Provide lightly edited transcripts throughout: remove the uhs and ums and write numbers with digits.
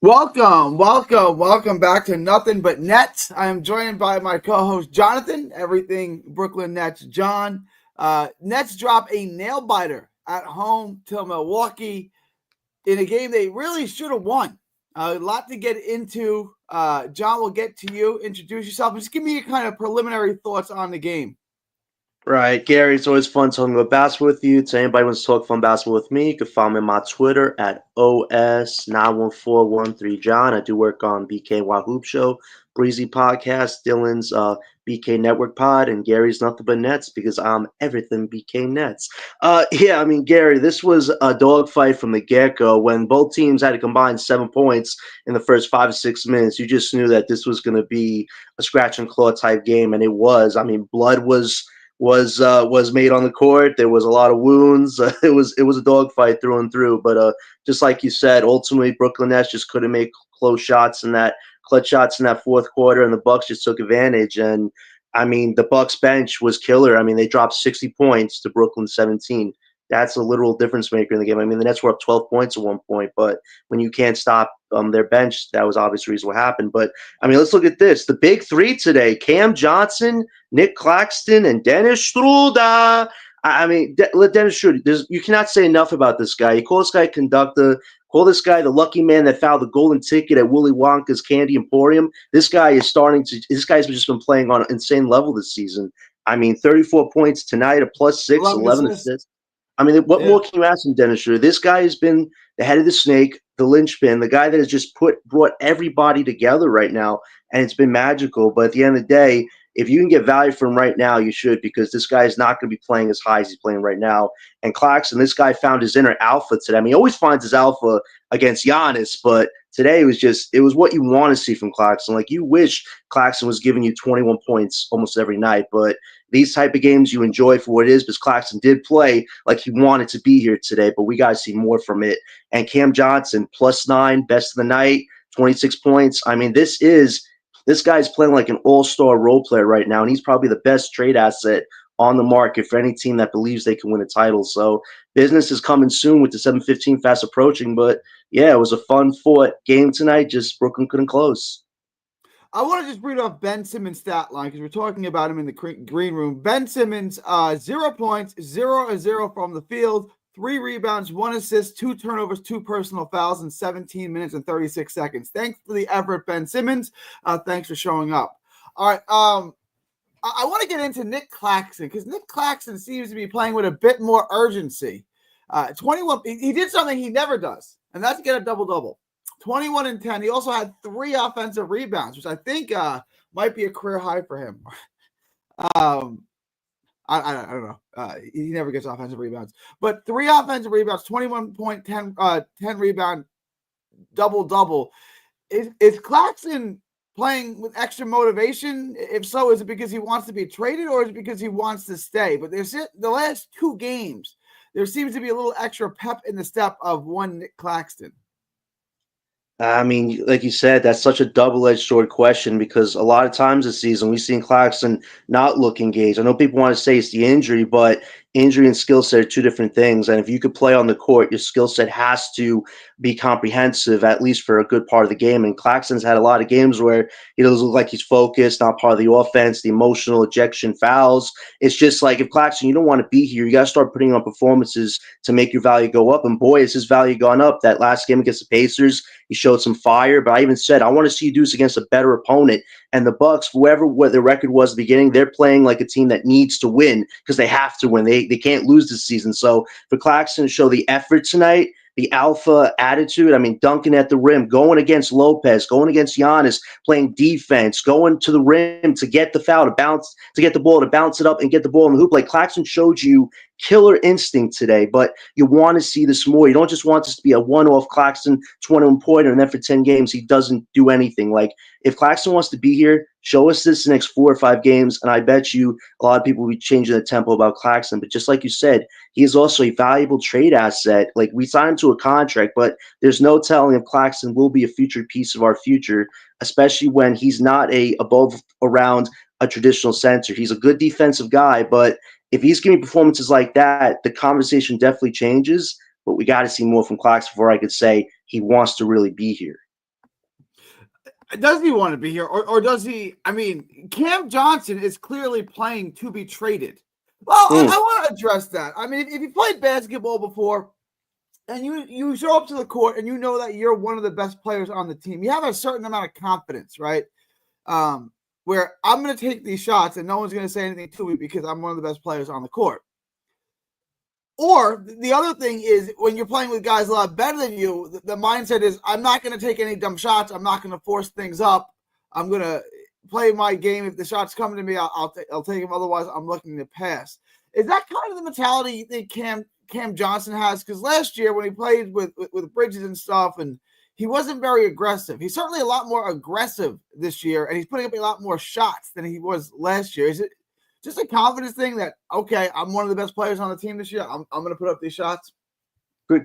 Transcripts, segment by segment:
Welcome back to Nothing But Nets. I am joined by my co-host Jonathan, everything Brooklyn Nets. John, Nets drop a nail biter at home to Milwaukee in a game they really should have won. A lot to get into. John, we'll get to you. Introduce yourself. Just give me your kind of preliminary thoughts on the game. Right, Gary, it's always fun talking about basketball with you. To anybody who wants to talk fun basketball with me, you can find me on my Twitter at OS91413John. I do work on BKY Hoop Show, Breezy Podcast, Dylan's BK Network Pod, and Gary's Nothing But Nets because I'm everything BK Nets. Gary, this was a dogfight from the get-go. When both teams had to combine 7 points in the first 5 to 6 minutes, you just knew that this was going to be a scratch and claw type game, and it was. I mean, blood was made on the court. There was a lot of wounds. It was a dogfight through and through. But just like you said, ultimately Brooklyn Nets just couldn't make close shots in that clutch shots in that fourth quarter, and the Bucks just took advantage. And I mean, the Bucks bench was killer. I mean, they dropped 60 points to Brooklyn 17. That's a literal difference maker in the game. I mean, the Nets were up 12 points at one point, but when you can't stop their bench, that was obviously the reason what happened. But I mean, let's look at this. The big three today: Cam Johnson, Nick Claxton, and Dennis Schroeder. I mean, Dennis Schroeder, you cannot say enough about this guy. You call this guy conductor, call this guy the lucky man that found the golden ticket at Willy Wonka's Candy Emporium. This guy's just been playing on an insane level this season. I mean, 34 points tonight, a +6, 11 assists. I mean, what more can you ask from Dennis Schroeder? This guy has been the head of the snake, the linchpin, the guy that has just brought everybody together right now, and it's been magical. But at the end of the day, if you can get value from him right now, you should, because this guy is not going to be playing as high as he's playing right now. And Claxton, this guy found his inner alpha today. I mean, he always finds his alpha against Giannis, but today it was what you want to see from Claxton. Like, you wish Claxton was giving you 21 points almost every night, but these type of games you enjoy for what it is, because Claxton did play like he wanted to be here today, but we got to see more from it. And Cam Johnson, +9, best of the night, 26 points. I mean, this guy's playing like an all-star role player right now, and he's probably the best trade asset on the market for any team that believes they can win a title. So business is coming soon with the 7:15 fast approaching. But yeah, it was a fun-fought game tonight. Just Brooklyn couldn't close. I want to just read off Ben Simmons' stat line because we're talking about him in the green room. Ben Simmons, 0 points, 0 from the field, 3 rebounds, 1 assist, 2 turnovers, 2 personal fouls in 17 minutes and 36 seconds. Thanks for the effort, Ben Simmons. Thanks for showing up. All right. I want to get into Nick Claxton because Nick Claxton seems to be playing with a bit more urgency. 21. He did something he never does, and that's get a double-double. 21 and 10. He also had 3 offensive rebounds, which I think might be a career high for him. I don't know. He never gets offensive rebounds. But 3 offensive rebounds, 21 point, 10 rebound, double-double. Is Claxton playing with extra motivation? If so, is it because he wants to be traded or is it because he wants to stay? But the last 2 games, there seems to be a little extra pep in the step of one Nick Claxton. I mean, like you said, that's such a double-edged sword question, because a lot of times this season we've seen Claxton not look engaged. I know people want to say it's the injury, but injury and skill set are 2 different things. And if you could play on the court, your skill set has to be comprehensive, at least for a good part of the game. And Claxton's had a lot of games where he doesn't look like he's focused, not part of the offense, the emotional ejection fouls. It's just like, if Claxton, you don't want to be here, you got to start putting on performances to make your value go up. And boy, has his value gone up. That last game against the Pacers, he showed some fire, but I even said, I want to see you do this against a better opponent. And the Bucks, what the record was at the beginning, they're playing like a team that needs to win because they have to win. They can't lose this season. So for Claxton to show the effort tonight, the alpha attitude, I mean, dunking at the rim, going against Lopez, going against Giannis, playing defense, going to the rim to get the foul, to get the ball, to bounce it up and get the ball in the hoop. Like, Claxton showed you killer instinct today, but you want to see this more. You don't just want this to be a one-off Claxton 21-pointer, and then for 10 games he doesn't do anything. Like, if Claxton wants to be here, show us this the next 4 or 5 games, and I bet you a lot of people will be changing the tempo about Claxton. But just like you said, he is also a valuable trade asset. Like, we signed him to a contract, but there's no telling if Claxton will be a future piece of our future, especially when he's not around a traditional center. He's a good defensive guy, but if he's giving performances like that, the conversation definitely changes. But we got to see more from Claxton before I could say he wants to really be here. Does he want to be here, or does he? I mean, Cam Johnson is clearly playing to be traded. Well, I want to address that. I mean, if you played basketball before and you show up to the court and you know that you're one of the best players on the team, you have a certain amount of confidence, right? Where I'm going to take these shots and no one's going to say anything to me because I'm one of the best players on the court. Or the other thing is when you're playing with guys a lot better than you, the mindset is I'm not going to take any dumb shots. I'm not going to force things up. I'm going to play my game. If the shot's coming to me, I'll take them. Otherwise, I'm looking to pass. Is that kind of the mentality you think Cam Johnson has? Because last year when he played with Bridges and stuff, and he wasn't very aggressive. He's certainly a lot more aggressive this year, and he's putting up a lot more shots than he was last year. Is it just a confidence thing that, okay, I'm one of the best players on the team this year, I'm going to put up these shots?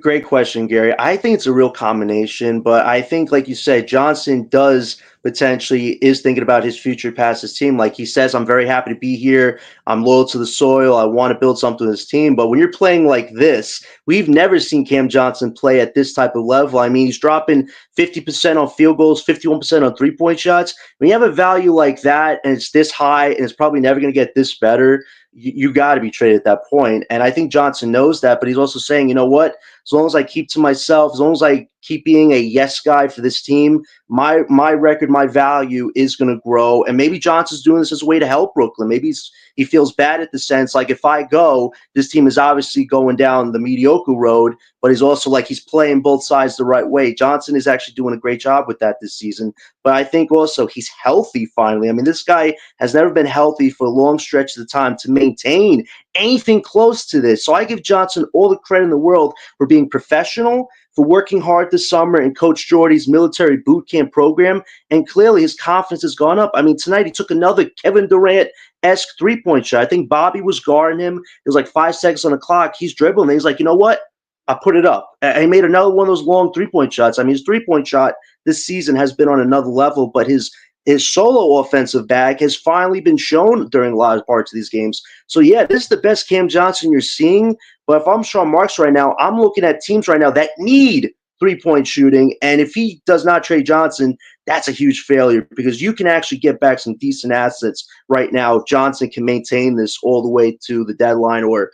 Great question, Gary. I think it's a real combination, but I think, like you said, Johnson is thinking about his future past his team. Like he says, I'm very happy to be here. I'm loyal to the soil. I want to build something with this team. But when you're playing like this, we've never seen Cam Johnson play at this type of level. I mean, he's dropping 50% on field goals, 51% on three-point shots. When you have a value like that and it's this high and it's probably never going to get this better, you got to be traded at that point. And I think Johnson knows that, but he's also saying, you know what? As long as I keep to myself, as long as I keep being a yes guy for this team, my record, my value is going to grow. And maybe Johnson's doing this as a way to help Brooklyn. Maybe he feels bad at the sense like if I go, this team is obviously going down the mediocre road, but he's also like he's playing both sides the right way. Johnson is actually doing a great job with that this season. But I think also he's healthy finally. I mean, this guy has never been healthy for a long stretch of the time to maintain anything close to this. So I give Johnson all the credit in the world for being professional, for working hard this summer in Coach Jordy's military boot camp program. And clearly his confidence has gone up. I mean, tonight he took another Kevin Durant-esque three-point shot. I think Bobby was guarding him. It was like 5 seconds on the clock. He's dribbling. He's like, you know what? I put it up. And he made another one of those long three-point shots. I mean, his three-point shot this season has been on another level, but his solo offensive bag has finally been shown during a lot of parts of these games. So, yeah, this is the best Cam Johnson you're seeing. But if I'm Sean Marks right now, I'm looking at teams right now that need three-point shooting. And if he does not trade Johnson, that's a huge failure because you can actually get back some decent assets right now. Johnson can maintain this all the way to the deadline or,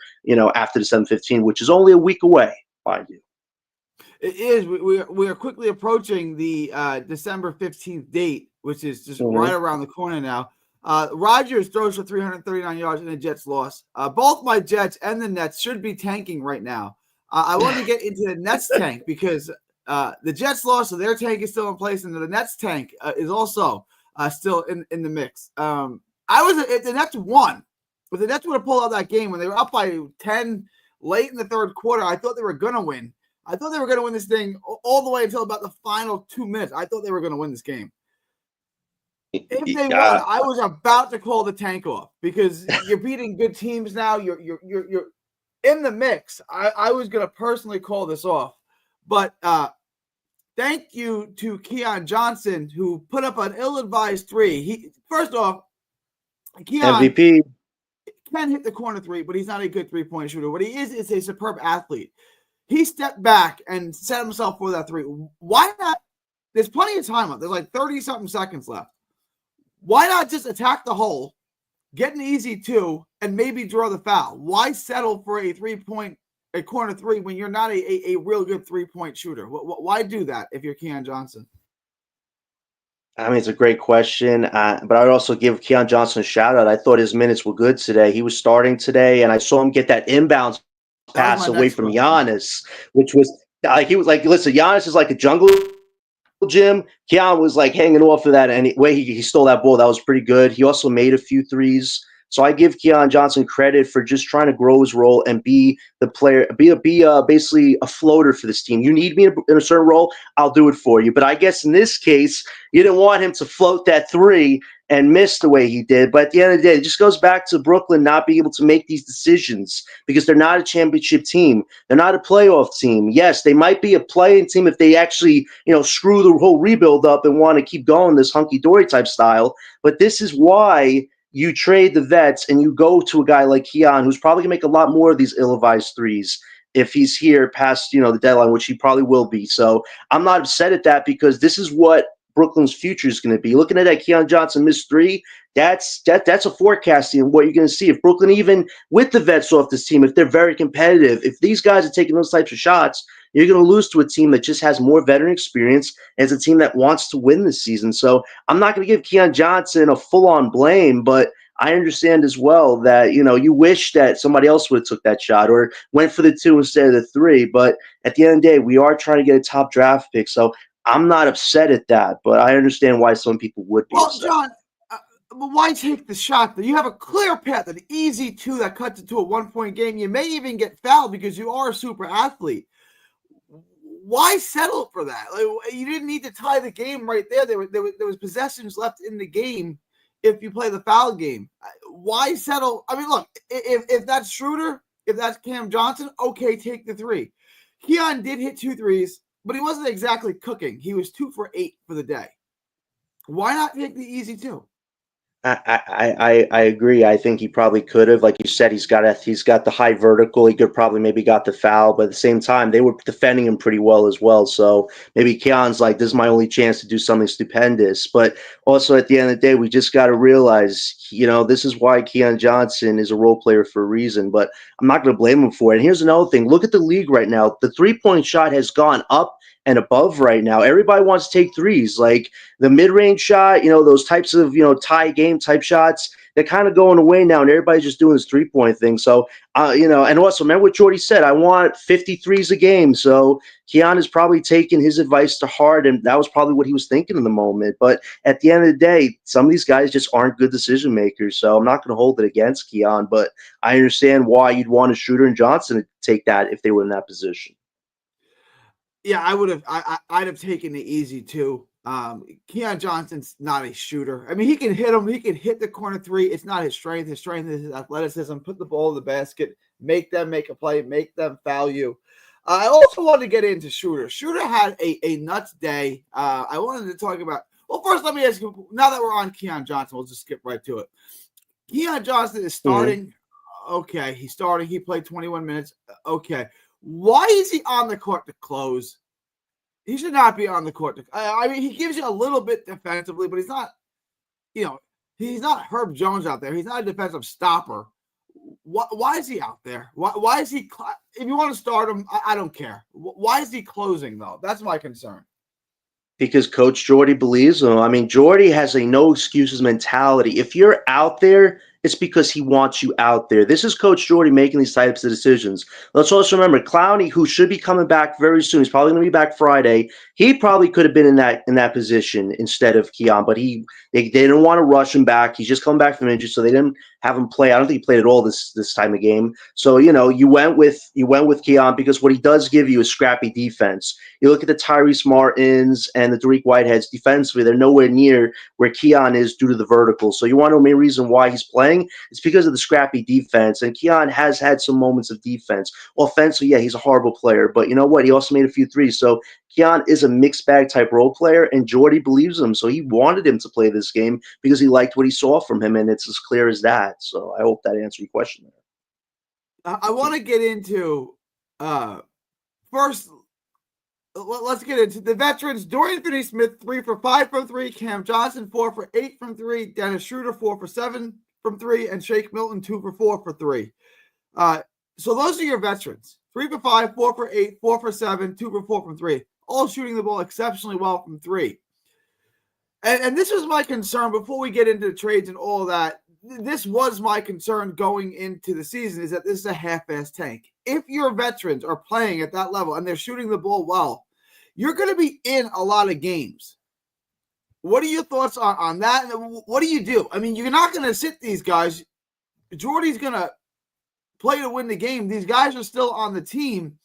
after the 7-15, which is only a week away, mind you. It is. We are quickly approaching the December 15th date, which is just right around the corner now. Rodgers throws for 339 yards in a Jets loss. Both my Jets and the Nets should be tanking right now. I want to get into the Nets tank because the Jets lost, so their tank is still in place, and the Nets tank is also still in the mix. If the Nets won, if the Nets would have pulled out that game when they were up by 10 late in the third quarter, I thought they were going to win. I thought they were going to win this thing all the way until about the final 2 minutes. I thought they were going to win this game. If they won, I was about to call the tank off because you're beating good teams now. You're in the mix. I was going to personally call this off. But thank you to Keon Johnson, who put up an ill-advised three. First off, Keon MVP can hit the corner three, but he's not a good three-point shooter. What he is a superb athlete. He stepped back and set himself for that three. Why not? There's plenty of time left. There's like 30-something seconds left. Why not just attack the hole, get an easy two, and maybe draw the foul? Why settle for a corner three when you're not a real good three-point shooter? Why do that if you're Keon Johnson? I mean, it's a great question, but I'd also give Keon Johnson a shout-out. I thought his minutes were good today. He was starting today, and I saw him get that inbounds pass away from Giannis, which was like he was like, listen, Giannis is like a jungle gym. Keon was like hanging off of that, and the way he stole that ball, that was pretty good. He also made a few threes. So I give Keon Johnson credit for just trying to grow his role and be the player, be basically a floater for this team. You need me in a certain role, I'll do it for you. But I guess in this case, you didn't want him to float that three and miss the way he did. But at the end of the day, it just goes back to Brooklyn not being able to make these decisions because they're not a championship team. They're not a playoff team. Yes, they might be a playing team if they actually, screw the whole rebuild up and want to keep going this hunky-dory type style. But this is why you trade the vets and you go to a guy like Keon, who's probably going to make a lot more of these ill-advised threes if he's here past, the deadline, which he probably will be. So I'm not upset at that because this is what Brooklyn's future is going to be. Looking at that Keon Johnson missed three, that's a forecasting of what you're going to see. If Brooklyn, even with the vets off this team, if they're very competitive, if these guys are taking those types of shots, you're going to lose to a team that just has more veteran experience and it's a team that wants to win this season. So I'm not going to give Keon Johnson a full-on blame, but I understand as well that, you wish that somebody else would have took that shot or went for the two instead of the three. But at the end of the day, we are trying to get a top draft pick. So I'm not upset at that, but I understand why some people would be upset. John, but why take the shot? You have a clear path, an easy two that cuts into a 1-point game. You may even get fouled because you are a super athlete. Why settle for that? You didn't need to tie the game right there. There was possessions left in the game if you play the foul game. Why settle? I mean, look, if that's Schroeder, if that's Cam Johnson, okay, take the three. Keon did hit 2 threes, but he wasn't exactly cooking. He was 2 for 8 for the day. Why not take the easy two? I agree. I think he probably could have, like you said, he's got the high vertical. He could probably maybe got the foul, but at the same time, they were defending him pretty well as well. So maybe Keon's like, this is my only chance to do something stupendous. But also at the end of the day, we just got to realize, this is why Keon Johnson is a role player for a reason. But I'm not going to blame him for it. And here's another thing: look at the league right now. The 3-point shot has gone up and above right now. Everybody wants to take threes. Like the mid-range shot, those types of, tie game type shots, they're kind of going away now, and everybody's just doing this 3-point thing. So, and also remember what Jordy said, I want 53s a game. So Keon is probably taking his advice to heart, and that was probably what he was thinking in the moment. But at the end of the day, some of these guys just aren't good decision makers. So I'm not going to hold it against Keon, but I understand why you'd want a Schroeder and Johnson to take that if they were in that position. Yeah, I would have. I'd have taken the easy two. Keon Johnson's not a shooter. I mean, he can hit them. He can hit the corner three. It's not his strength. His strength is his athleticism. Put the ball in the basket. Make them make a play. Make them foul you. I also wanted to get into Schroeder. Schroeder had a nuts day. I wanted to talk about. Well, first, let me ask you. Now that we're on Keon Johnson, we'll just skip right to it. Keon Johnson is starting. Mm-hmm. Okay, he's starting. He played 21 minutes. Okay. Why is he on the court to close? He should not be on the court. I mean, he gives you a little bit defensively, but he's not, he's not Herb Jones out there. He's not a defensive stopper. Why is he out there? Why is he? If you want to start him, I don't care. Why is he closing, though? That's my concern. Because Coach Jordy believes him. I mean, Jordy has a no excuses mentality. If you're out there, it's because he wants you out there. This is Coach Jordy making these types of decisions. Let's also remember Clowney, who should be coming back very soon. He's probably going to be back Friday. He probably could have been in that position instead of Keon, but they didn't want to rush him back. He's just coming back from injury, so they didn't have him play. I don't think he played at all this time of game. So you went with Keon because what he does give you is scrappy defense. You look at the Tyrese Martins and the Dariq Whiteheads defensively; they're nowhere near where Keon is due to the vertical. So you want to know the main reason why he's playing? It's because of the scrappy defense, and Keon has had some moments of defense. Offensively, yeah, he's a horrible player, but you know what? He also made a few threes. So Keon is a mixed bag type role player, and Jordy believes him. So he wanted him to play this game because he liked what he saw from him, and it's as clear as that. So I hope that answered your question there. I want to get into first. Let's get into the veterans. Dorian Finney-Smith, 3 for 5 from 3. Cam Johnson, 4 for 8 from 3. Dennis Schroeder, 4 for 7 from 3. And Shake Milton, 2 for 4 for 3. So those are your veterans. 3 for 5, 4 for 8, 4 for 7, 2 for 4 from 3. All shooting the ball exceptionally well from 3. And this was my concern before we get into the trades and all that. This was my concern going into the season, is that this is a half-ass tank. If your veterans are playing at that level and they're shooting the ball well, you're going to be in a lot of games. What are your thoughts on that? What do you do? I mean, you're not going to sit these guys. Jordy's going to play to win the game. These guys are still on the team.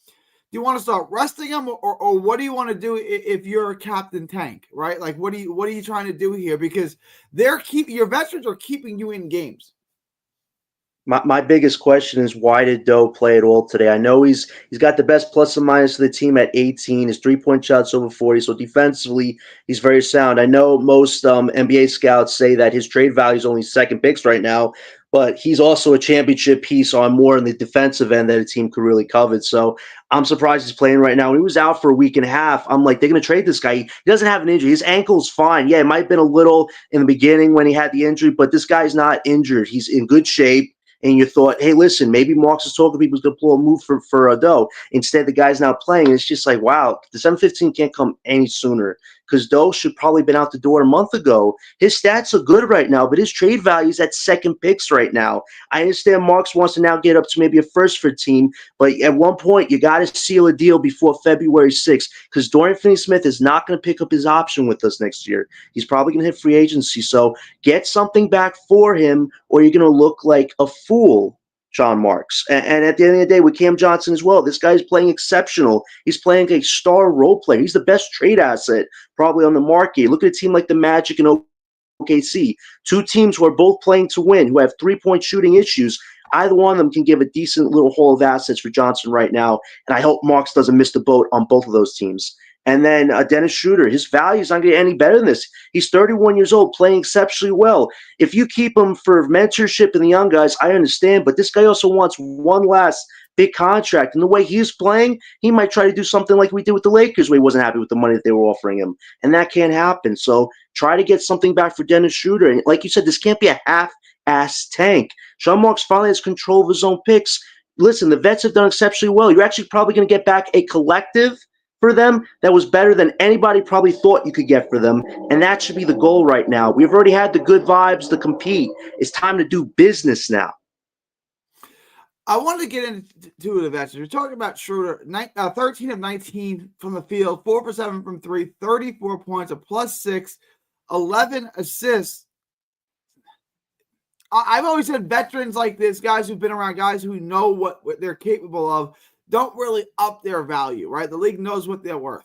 Do you want to start resting them, or what do you want to do if you're a captain tank, right? Like, what are you trying to do here? Because your veterans are keeping you in games. My biggest question is, why did Doe play at all today? I know he's got the best plus and minus of the team at 18. His 3-point shots over 40. So defensively, he's very sound. I know most NBA scouts say that his trade value is only second picks right now. but he's also a championship piece on more in the defensive end that a team could really covet. So I'm surprised he's playing right now. When he was out for a week and a half, I'm like, they're going to trade this guy. He doesn't have an injury. His ankle's fine. Yeah, it might have been a little in the beginning when he had the injury, but this guy's not injured. He's in good shape. And you thought, hey, listen, maybe Marks is talking people's going to pull a move for Doe. Instead, the guy's not playing. It's just like, wow, the 7-15 can't come any sooner because Doe should probably been out the door a month ago. His stats are good right now, but his trade value is at second picks right now. I understand Marks wants to now get up to maybe a first for team, but at one point, you got to seal a deal before February 6th because Dorian Finney-Smith is not going to pick up his option with us next year. He's probably going to hit free agency. So get something back for him, or you're going to look like a fool, Sean Marks. And at the end of the day, with Cam Johnson as well, this guy's playing exceptional. He's playing a star role player. He's the best trade asset probably on the market. Look at a team like the Magic and OKC, two teams who are both playing to win, who have three-point shooting issues. Either one of them can give a decent little haul of assets for Johnson right now, and I hope Marks doesn't miss the boat on both of those teams. And then Dennis Schroeder, his value is not going to get any better than this. He's 31 years old, playing exceptionally well. If you keep him for mentorship and the young guys, I understand, but this guy also wants one last big contract. And the way he's playing, he might try to do something like we did with the Lakers, where he wasn't happy with the money that they were offering him. And that can't happen. So try to get something back for Dennis Schroeder. And like you said, this can't be a half-ass tank. Sean Marks finally has control of his own picks. Listen, the vets have done exceptionally well. You're actually probably going to get back a collective for them that was better than anybody probably thought you could get for them, and that should be the goal right now. We've already had the good vibes to compete. It's time to do business now. I wanted to get into the veterans. We're talking about Schroeder, 13 of 19 from the field, 4 for 7 from 3, 34 points, a +6, 11 assists. I've always said veterans like this, guys who've been around, guys who know what they're capable of, don't really up their value, right? The league knows what they're worth.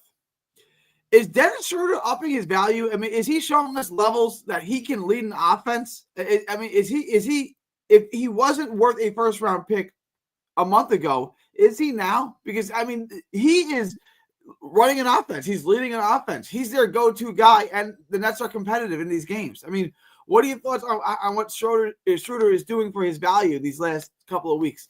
Is Dennis Schroeder upping his value? I mean, is he showing us levels that he can lead an offense? I mean, is he if he wasn't worth a first round pick a month ago, is he now? Because I mean, he is running an offense. He's leading an offense. He's their go-to guy, and the Nets are competitive in these games. I mean, what are your thoughts on what Schroeder is doing for his value these last couple of weeks?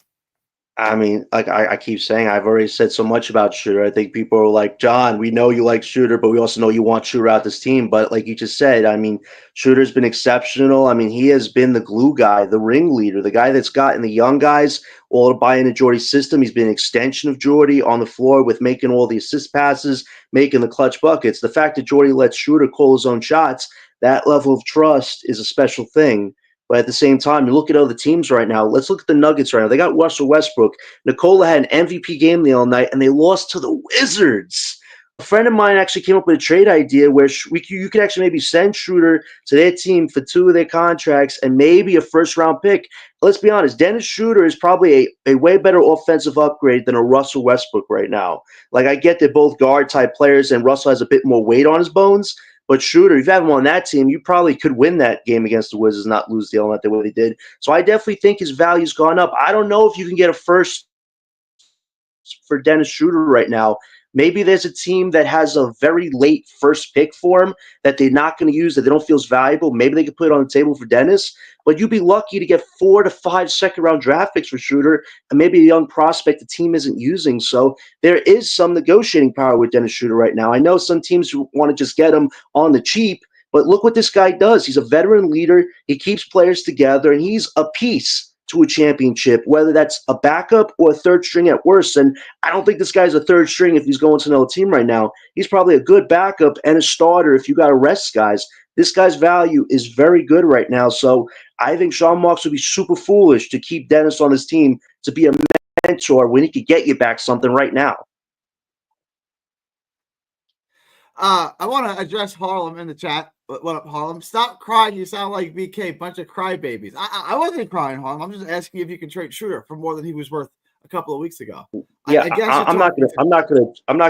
I mean, like I keep saying, I've already said so much about Shooter. I think people are like, John, we know you like Shooter, but we also know you want Shooter out this team. But like you just said, I mean, Shooter's been exceptional. I mean, he has been the glue guy, the ringleader, the guy that's gotten the young guys all to buy into Jordy's system. He's been an extension of Jordy on the floor with making all the assist passes, making the clutch buckets. The fact that Jordy lets Shooter call his own shots, that level of trust is a special thing. But at the same time, you look at other teams right now. Let's look at the Nuggets right now. They got Russell Westbrook. Nikola had an MVP game the other night, and they lost to the Wizards. A friend of mine actually came up with a trade idea where you could actually maybe send Schroeder to their team for 2 of their contracts and maybe a first-round pick. Let's be honest, Dennis Schroeder is probably a way better offensive upgrade than a Russell Westbrook right now. Like, I get they're both guard-type players, and Russell has a bit more weight on his bones, but Schroeder, if you have him on that team, you probably could win that game against the Wizards, not lose the element the way they did. So I definitely think his value's gone up. I don't know if you can get a first for Dennis Schroeder right now. Maybe there's a team that has a very late first pick for him that they're not going to use, that they don't feel is valuable. Maybe they could put it on the table for Dennis. But you'd be lucky to get 4 to 5 second-round draft picks for Schroeder and maybe a young prospect the team isn't using. So there is some negotiating power with Dennis Schroeder right now. I know some teams want to just get him on the cheap, but look what this guy does. He's a veteran leader. He keeps players together, and he's a piece to a championship, whether that's a backup or a third string at worst. And I don't think this guy's a third string if he's going to another team right now. He's probably a good backup and a starter if you got to rest guys. This guy's value is very good right now. So I think Sean Marks would be super foolish to keep Dennis on his team to be a mentor when he could get you back something right now. I want to address Harlem in the chat. What up, Harlem? Stop crying. You sound like BK, bunch of crybabies. I wasn't crying, Harlem. I'm just asking if you can trade Shooter for more than he was worth a couple of weeks ago. Yeah, I'm not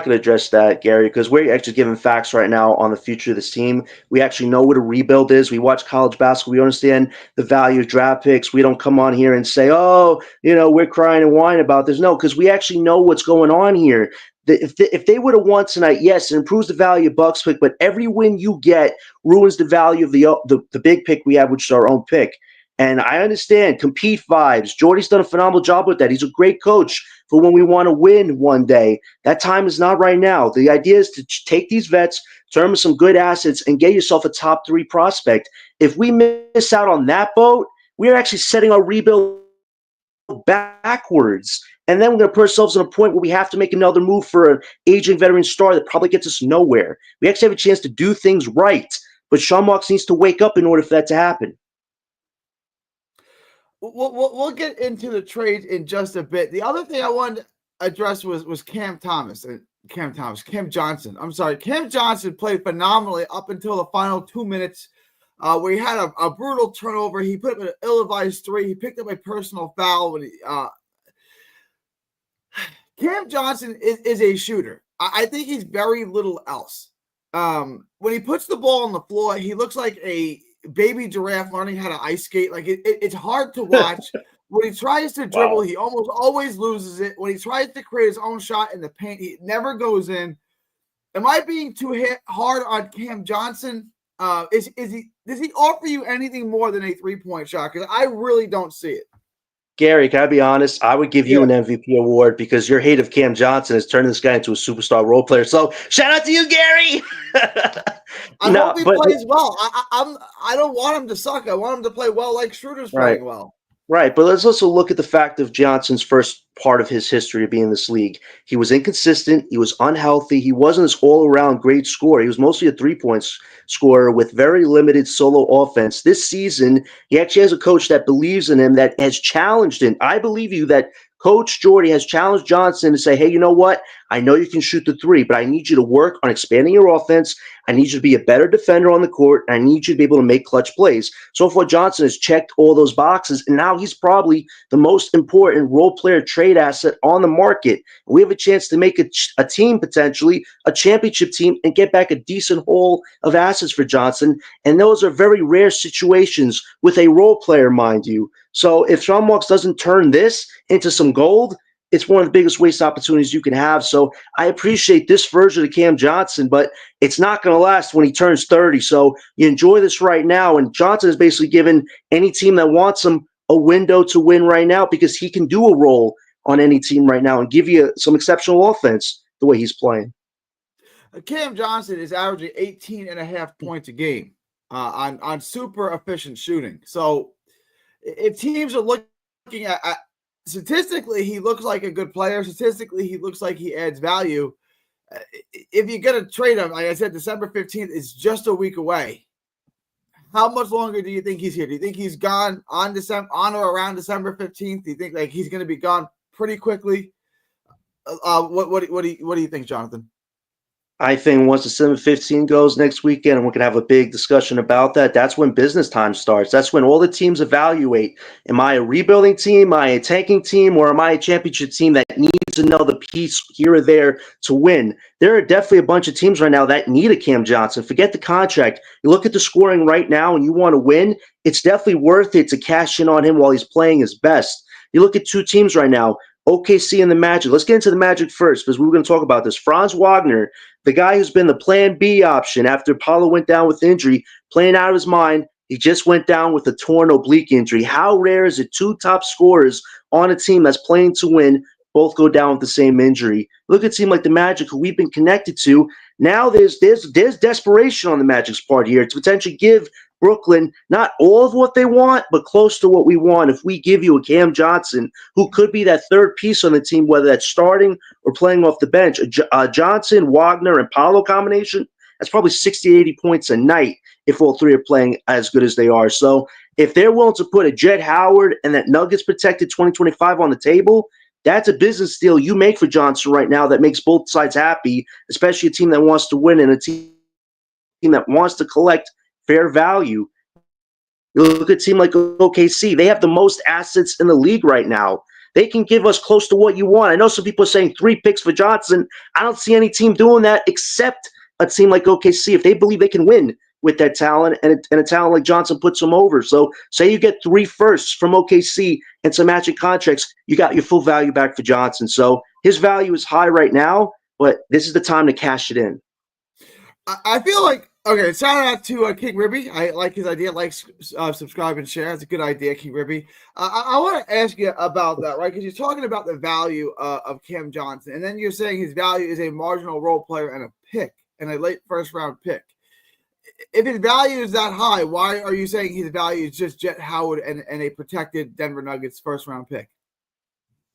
gonna address that, Gary, because we're actually giving facts right now on the future of this team. We actually know what a rebuild is. We watch college basketball. We understand the value of draft picks. We don't come on here and say, oh, we're crying and whining about this. No, because we actually know what's going on here. If they would have won tonight, yes, it improves the value of Bucks pick, but every win you get ruins the value of the big pick we have, which is our own pick. And I understand compete vibes. Jordy's done a phenomenal job with that. He's a great coach for when we want to win one day. That time is not right now. The idea is to take these vets, turn them into some good assets, and get yourself a top 3 prospect. If we miss out on that boat, we're actually setting our rebuild backwards. And then we're going to put ourselves in a point where we have to make another move for an aging veteran star that probably gets us nowhere. We actually have a chance to do things right. But Sean Marks needs to wake up in order for that to happen. We'll get into the trades in just a bit. The other thing I wanted to address was Cam Johnson. I'm sorry. Cam Johnson played phenomenally up until the final 2 minutes where he had a brutal turnover. He put up an ill-advised 3. He picked up a personal foul. When Cam Johnson is a shooter. I think he's very little else. When he puts the ball on the floor, he looks like a baby giraffe learning how to ice skate. Like it's hard to watch. When he tries to dribble, he almost always loses it. When he tries to create his own shot in the paint, he never goes in. Am I being too hard on Cam Johnson? Does he offer you anything more than a 3-point shot? Because I really don't see it. Gary, can I be honest? I would give you an MVP award because your hate of Cam Johnson has turned this guy into a superstar role player. So shout out to you, Gary. I hope he plays well. I don't want him to suck. I want him to play well like Schroeder's playing well. Right, but let's also look at the fact of Johnson's first part of his history of being in this league. He was inconsistent. He was unhealthy. He wasn't this all-around great scorer. He was mostly a 3-point scorer with very limited solo offense. This season, he actually has a coach that believes in him, that has challenged him. I believe you that Coach Jordy has challenged Johnson to say, hey, you know what? I know you can shoot the 3, but I need you to work on expanding your offense. I need you to be a better defender on the court, and I need you to be able to make clutch plays. So far, Johnson has checked all those boxes, and now he's probably the most important role player trade asset on the market. We have a chance to make a team, potentially, a championship team, and get back a decent haul of assets for Johnson. And those are very rare situations with a role player, mind you. So if Sean Marks doesn't turn this into some gold, it's one of the biggest waste opportunities you can have. So I appreciate this version of Cam Johnson, but it's not going to last when he turns 30. So you enjoy this right now. And Johnson has basically given any team that wants him a window to win right now because he can do a role on any team right now and give you some exceptional offense the way he's playing. Cam Johnson is averaging 18.5 points a game on super efficient shooting. So if teams are looking at statistically, he looks like a good player. Statistically, he looks like he adds value. If you're going to trade him, like I said, December 15th is just a week away. How much longer do you think he's here? Do you think he's gone on or around December 15th? Do you think like he's going to be gone pretty quickly? What do you think, Jonathan? I think once December 15 goes next weekend, and we're going to have a big discussion about that, that's when business time starts. That's when all the teams evaluate, am I a rebuilding team, am I a tanking team, or am I a championship team that needs another piece here or there to win? There are definitely a bunch of teams right now that need a Cam Johnson. Forget the contract. You look at the scoring right now and you want to win, it's definitely worth it to cash in on him while he's playing his best. You look at 2 teams right now, OKC and the Magic. Let's get into the Magic first because we were going to talk about this. Franz Wagner, the guy who's been the plan B option after Paulo went down with injury, playing out of his mind. He just went down with a torn oblique injury. How rare is it 2 top scorers on a team that's playing to win both go down with the same injury? Look at a team like the Magic, who we've been connected to. Now there's desperation on the Magic's part here to potentially give Brooklyn not all of what they want, but close to what we want. If we give you a Cam Johnson, who could be that third piece on the team, whether that's starting or playing off the bench, a Johnson, Wagner, and Paulo combination, that's probably 60, 80 points a night if all 3 are playing as good as they are. So if they're willing to put a Jet Howard and that Nuggets protected 2025 on the table, that's a business deal you make for Johnson right now that makes both sides happy, especially a team that wants to win and a team that wants to collect fair value. You look at a team like OKC. They have the most assets in the league right now. They can give us close to what you want. I know some people are saying 3 picks for Johnson. I don't see any team doing that except a team like OKC if they believe they can win with that talent and a talent like Johnson puts them over. So say you get 3 firsts from OKC and some matching contracts, you got your full value back for Johnson. So his value is high right now, but this is the time to cash it in. I feel like Okay, shout out to King Ribby. I like his idea. Like, subscribe, and share. It's a good idea, King Ribby. I want to ask you about that, right? Because you're talking about the value of Cam Johnson, and then you're saying his value is a marginal role player and a pick, and a late first round pick. If his value is that high, why are you saying his value is just Jet Howard and a protected Denver Nuggets first round pick?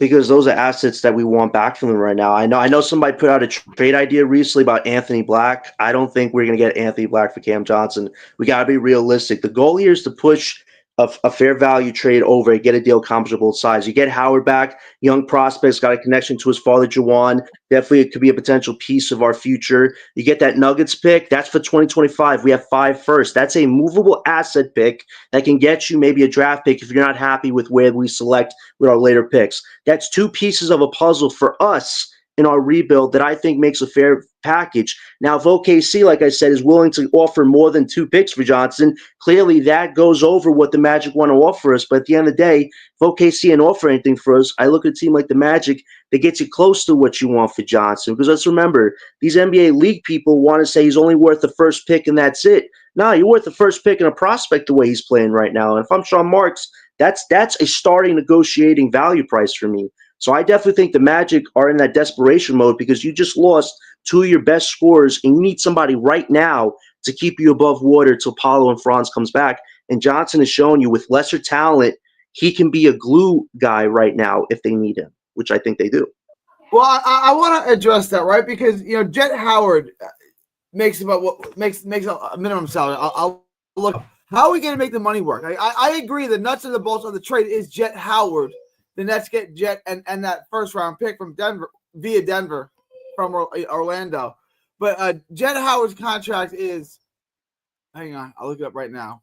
Because those are assets that we want back from them right now. I know somebody put out a trade idea recently about Anthony Black. I don't think we're going to get Anthony Black for Cam Johnson. We got to be realistic. The goal here is to push a fair value trade over and get a deal comparable size. You get Howard back, young prospects, got a connection to his father, Jawan. Definitely it could be a potential piece of our future. You get that Nuggets pick. That's for 2025. We have 5 first. That's a movable asset pick that can get you maybe a draft pick if you're not happy with where we select with our later picks. That's 2 pieces of a puzzle for us in our rebuild that I think makes a fair package. Now, if OKC, like I said, is willing to offer more than 2 picks for Johnson, clearly that goes over what the Magic want to offer us. But at the end of the day, if OKC ain't offer anything for us, I look at a team like the Magic that gets you close to what you want for Johnson. Because let's remember, these NBA league people want to say he's only worth the first pick and that's it. No, you're worth the first pick and a prospect the way he's playing right now. And if I'm Sean Marks, that's a starting negotiating value price for me. So I definitely think the Magic are in that desperation mode because you just lost 2 of your best scorers, and you need somebody right now to keep you above water till Paulo and Franz comes back. And Johnson has shown you with lesser talent, he can be a glue guy right now if they need him, which I think they do. Well, I want to address that, right? Because Jet Howard makes about what makes a minimum salary. I'll look. How are we going to make the money work? I agree. The nuts and the bolts of the trade is Jet Howard. The Nets get Jet and that first round pick from Denver via Denver from Orlando. But Jet Howard's contract is, hang on, I'll look it up right now.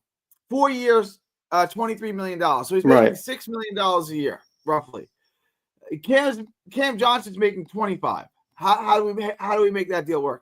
4 years, $23 million. So he's making $6 million a year, roughly. Cam Johnson's making 25. How do we make that deal work?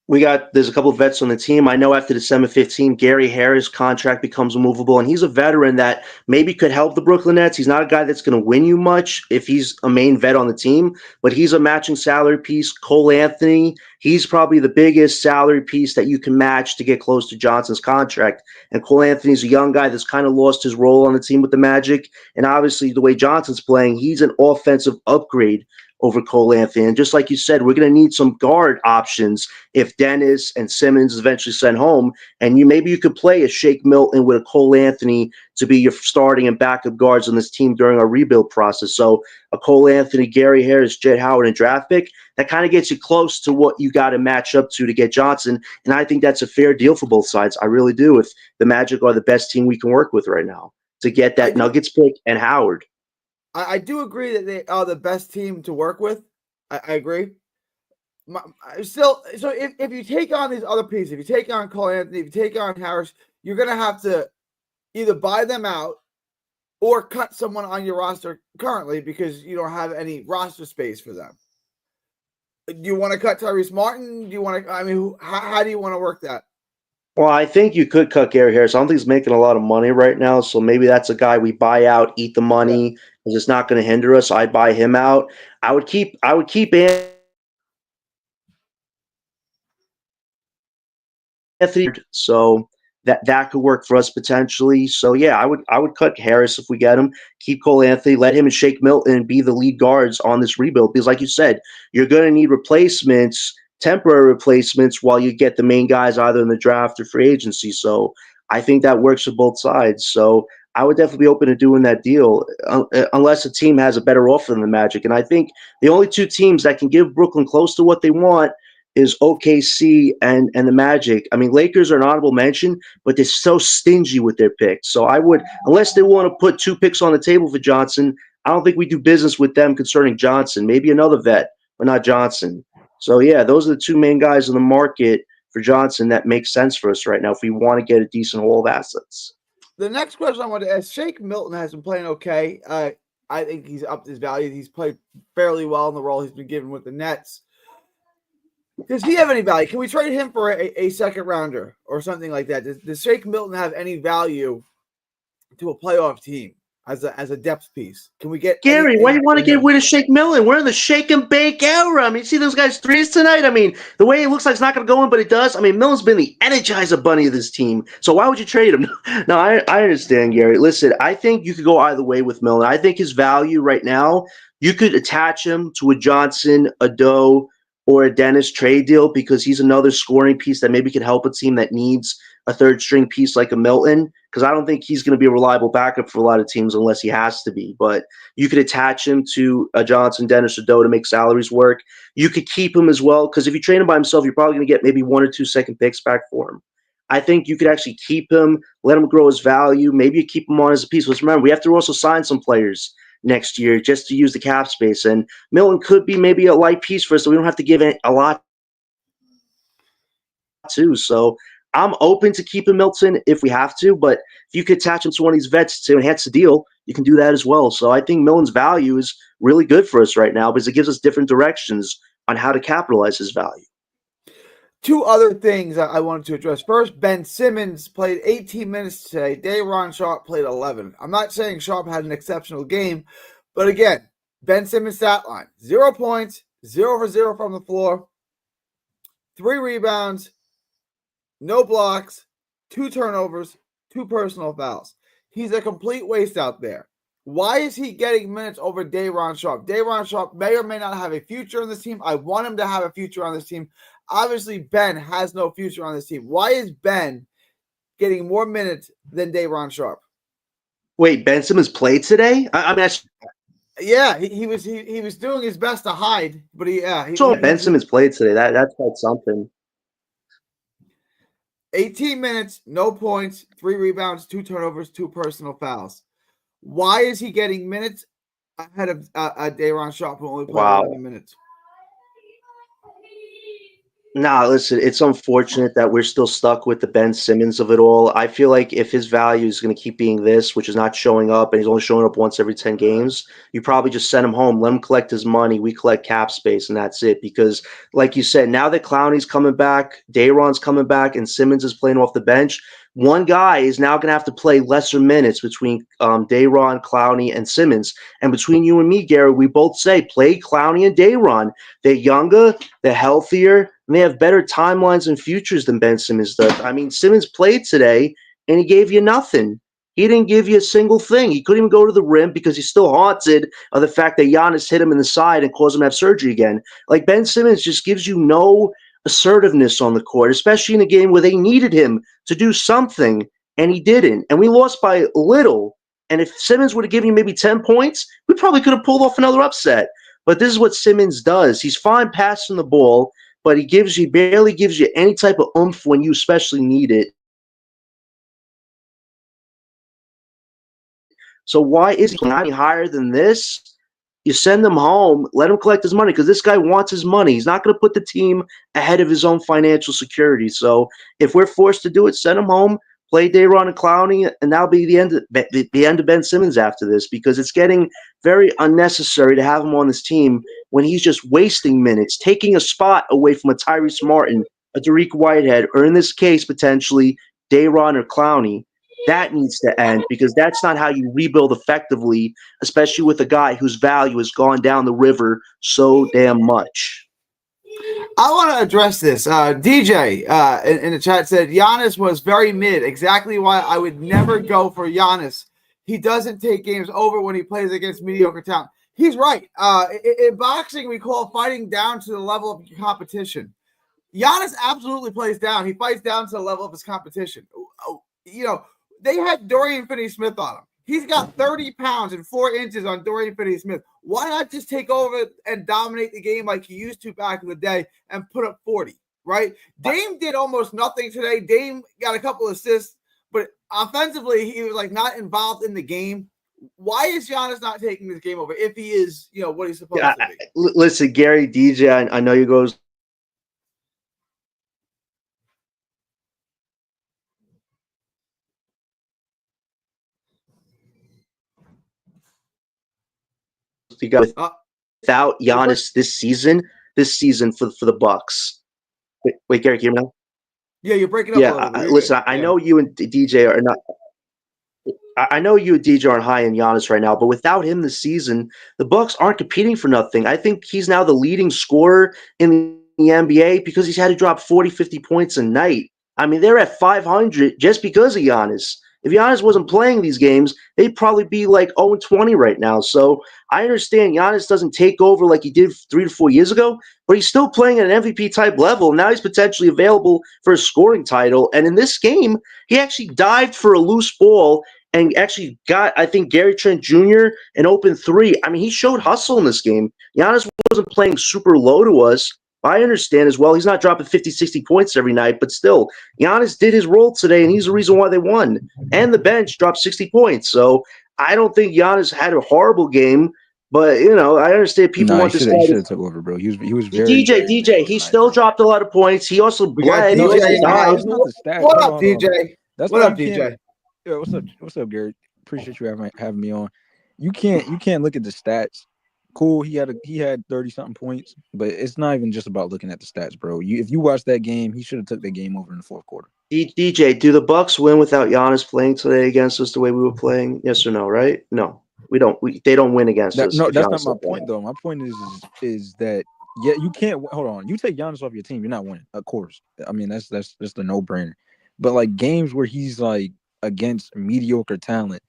There's a couple of vets on the team. I know after December 15, Gary Harris' contract becomes movable, and he's a veteran that maybe could help the Brooklyn Nets. He's not a guy that's going to win you much if he's a main vet on the team, but he's a matching salary piece. Cole Anthony, he's probably the biggest salary piece that you can match to get close to Johnson's contract. And Cole Anthony's a young guy that's kind of lost his role on the team with the Magic. And obviously, the way Johnson's playing, he's an offensive upgrade over Cole Anthony. And just like you said, we're going to need some guard options if Dennis and Simmons is eventually sent home. And maybe you could play a Shake Milton with a Cole Anthony to be your starting and backup guards on this team during our rebuild process. So a Cole Anthony, Gary Harris, Jet Howard, and draft pick, that kind of gets you close to what you got to match up to get Johnson. And I think that's a fair deal for both sides. I really do. If the Magic are the best team we can work with right now to get that Nuggets pick and Howard. I do agree that they are the best team to work with. I agree. So if you take on these other pieces, if you take on Cole Anthony, if you take on Harris, you're going to have to either buy them out or cut someone on your roster currently because you don't have any roster space for them. Do you want to cut Tyrese Martin? Do you want to? How do you want to work that? Well, I think you could cut Gary Harris. I don't think he's making a lot of money right now, so maybe that's a guy we buy out, eat the money, because it's not going to hinder us. I'd buy him out. I would keep Anthony, so that could work for us potentially. So yeah, I would cut Harris if we get him. Keep Cole Anthony, let him and Shake Milton be the lead guards on this rebuild because, like you said, you're going to need replacements. Temporary replacements while you get the main guys either in the draft or free agency. So I think that works for both sides. So I would definitely be open to doing that deal unless a team has a better offer than the Magic. And I think the only 2 teams that can give Brooklyn close to what they want is OKC and the Magic. I mean, Lakers are an honorable mention, but they're so stingy with their picks. So I would, unless they want to put 2 picks on the table for Johnson, I don't think we do business with them concerning Johnson. Maybe another vet, but not Johnson. So, yeah, those are the 2 main guys in the market for Johnson that makes sense for us right now if we want to get a decent haul of assets. The next question I want to ask, Shake Milton has been playing okay. I think he's upped his value. He's played fairly well in the role he's been given with the Nets. Does he have any value? Can we trade him for a second rounder or something like that? Does Shake Milton have any value to a playoff team? as a depth piece? Can we get Gary, why do anything you want to from get him? rid of Shake Milton? We're in the shake and bake era. I mean, see those guys' threes tonight? I mean, the way it looks like it's not going to go in, but it does. I mean, Milton's been the energizer bunny of this team. So why would you trade him? No, I understand, Gary. Listen, I think you could go either way with Milton. I think his value right now, you could attach him to a Johnson, a Doe, or a Dennis trade deal because he's another scoring piece that maybe could help a team that needs a third string piece like a Milton. Because I don't think he's going to be a reliable backup for a lot of teams unless he has to be. But you could attach him to a Johnson, Dennis, or Doe to make salaries work. You could keep him as well because if you trade him by himself, you're probably going to get maybe 1 or 2 second picks back for him. I think you could actually keep him, let him grow his value. Maybe you keep him on as a piece. Let's remember, we have to also sign some players next year just to use the cap space. And Milton could be maybe a light piece for us, so we don't have to give a lot to. So I'm open to keeping Milton if we have to, but if you could attach him to one of these vets to enhance the deal, you can do that as well. So I think Milton's value is really good for us right now because it gives us different directions on how to capitalize his value. Two other things I wanted to address. First, Ben Simmons played 18 minutes today. Day'Ron Sharpe played 11. I'm not saying Sharpe had an exceptional game, but again, Ben Simmons' stat line, 0 points, 0 for 0 from the floor, 3 rebounds, no blocks, 2 turnovers, 2 personal fouls. He's a complete waste out there. Why is he getting minutes over Day'Ron Sharpe? Day'Ron Sharpe may or may not have a future on this team. I want him to have a future on this team. Obviously, Ben has no future on this team. Why is Ben getting more minutes than Day'Ron Sharpe? Wait, Ben Simmons played today? Yeah, he was doing his best to hide, but Ben Simmons played today. That's quite something. 18 minutes, no points, 3 rebounds, 2 turnovers, 2 personal fouls. Why is he getting minutes ahead of Day'Ron Sharpe, who only played 11 minutes? Nah, listen, it's unfortunate that we're still stuck with the Ben Simmons of it all. I feel like if his value is going to keep being this, which is not showing up, and he's only showing up once every 10 games, you probably just send him home, let him collect his money, we collect cap space, and that's it. Because, like you said, now that Clowney's coming back, Day'Ron's coming back, and Simmons is playing off the bench, one guy is now going to have to play lesser minutes between Day'Ron, Clowney, and Simmons. And between you and me, Gary, we both say play Clowney and Day'Ron. They're younger, they're healthier, and they have better timelines and futures than Ben Simmons does. I mean, Simmons played today, and he gave you nothing. He didn't give you a single thing. He couldn't even go to the rim because he's still haunted of the fact that Giannis hit him in the side and caused him to have surgery again. Like, Ben Simmons just gives you no assertiveness on the court, especially in a game where they needed him to do something, and he didn't. And we lost by little. And if Simmons would have given you maybe 10 points, we probably could have pulled off another upset. But this is what Simmons does. He's fine passing the ball, but he barely gives you any type of oomph when you especially need it. So why is he not any higher than this? You send him home, let him collect his money because this guy wants his money. He's not going to put the team ahead of his own financial security. So if we're forced to do it, send him home, play Day'Ron and Clowney, and that'll be the end of Ben Simmons after this because it's getting very unnecessary to have him on this team when he's just wasting minutes, taking a spot away from a Tyrese Martin, a Dariq Whitehead, or in this case, potentially Day'Ron or Clowney. That needs to end because that's not how you rebuild effectively, especially with a guy whose value has gone down the river so damn much. I want to address this. DJ in the chat said Giannis was very mid. Exactly why I would never go for Giannis. He doesn't take games over when he plays against mediocre talent. He's right. In boxing, we call fighting down to the level of competition. Giannis absolutely plays down. He fights down to the level of his competition. You know, they had Dorian Finney-Smith on him. He's got 30 pounds and 4 inches on Dorian Finney-Smith. Why not just take over and dominate the game like he used to back in the day and put up 40, right? Dame did almost nothing today. Dame got a couple assists, but offensively, he was like not involved in the game. Why is Giannis not taking this game over if he is, what he's supposed to be? Listen, Gary, DJ, I know you guys without Giannis this season for the Bucks. Wait, Gary, can you hear me now? Yeah, you're breaking up a little bit. Listen, I know you and DJ are not. I know you and DJ aren't high in Giannis right now, but without him this season, the Bucks aren't competing for nothing. I think he's now the leading scorer in the NBA because he's had to drop 40, 50 points a night. I mean, they're at 500 just because of Giannis. If Giannis wasn't playing these games, they'd probably be like 0-20 right now. So I understand Giannis doesn't take over like he did 3 to 4 years ago, but he's still playing at an MVP type level. Now he's potentially available for a scoring title. And in this game, he actually dived for a loose ball and actually got, I think, Gary Trent Jr. an open three. I mean, he showed hustle in this game. Giannis wasn't playing super low to us. I understand as well. He's not dropping 50, 60 points every night, but still, Giannis did his role today, and he's the reason why they won. And the bench dropped 60 points. So I don't think Giannis had a horrible game, but, I understand people Nah, want this guy he should to. have took over, bro. He was very, DJ, very DJ, minimal he tonight, still bro. dropped a lot of points. He also We got bled. He No, DJ also in the died. house. it's not the stats. What Hold up, on, hold on. DJ? That's What why up, you can't. DJ? Yeah, what's up, Gary? Appreciate you having me on. You can't look at the stats. Cool, he had 30 something points, but it's not even just about looking at the stats, bro. If you watch that game, he should have took that game over in the fourth quarter. DJ, do the Bucks win without Giannis playing today against us the way we were playing? Yes or no? Right? No, we don't. They don't win against us if That's not Giannis my not point playing. though. My point is that yeah, you can't hold on. You take Giannis off your team, you're not winning. Of course. I mean, that's just a no-brainer. But like games where he's like against mediocre talent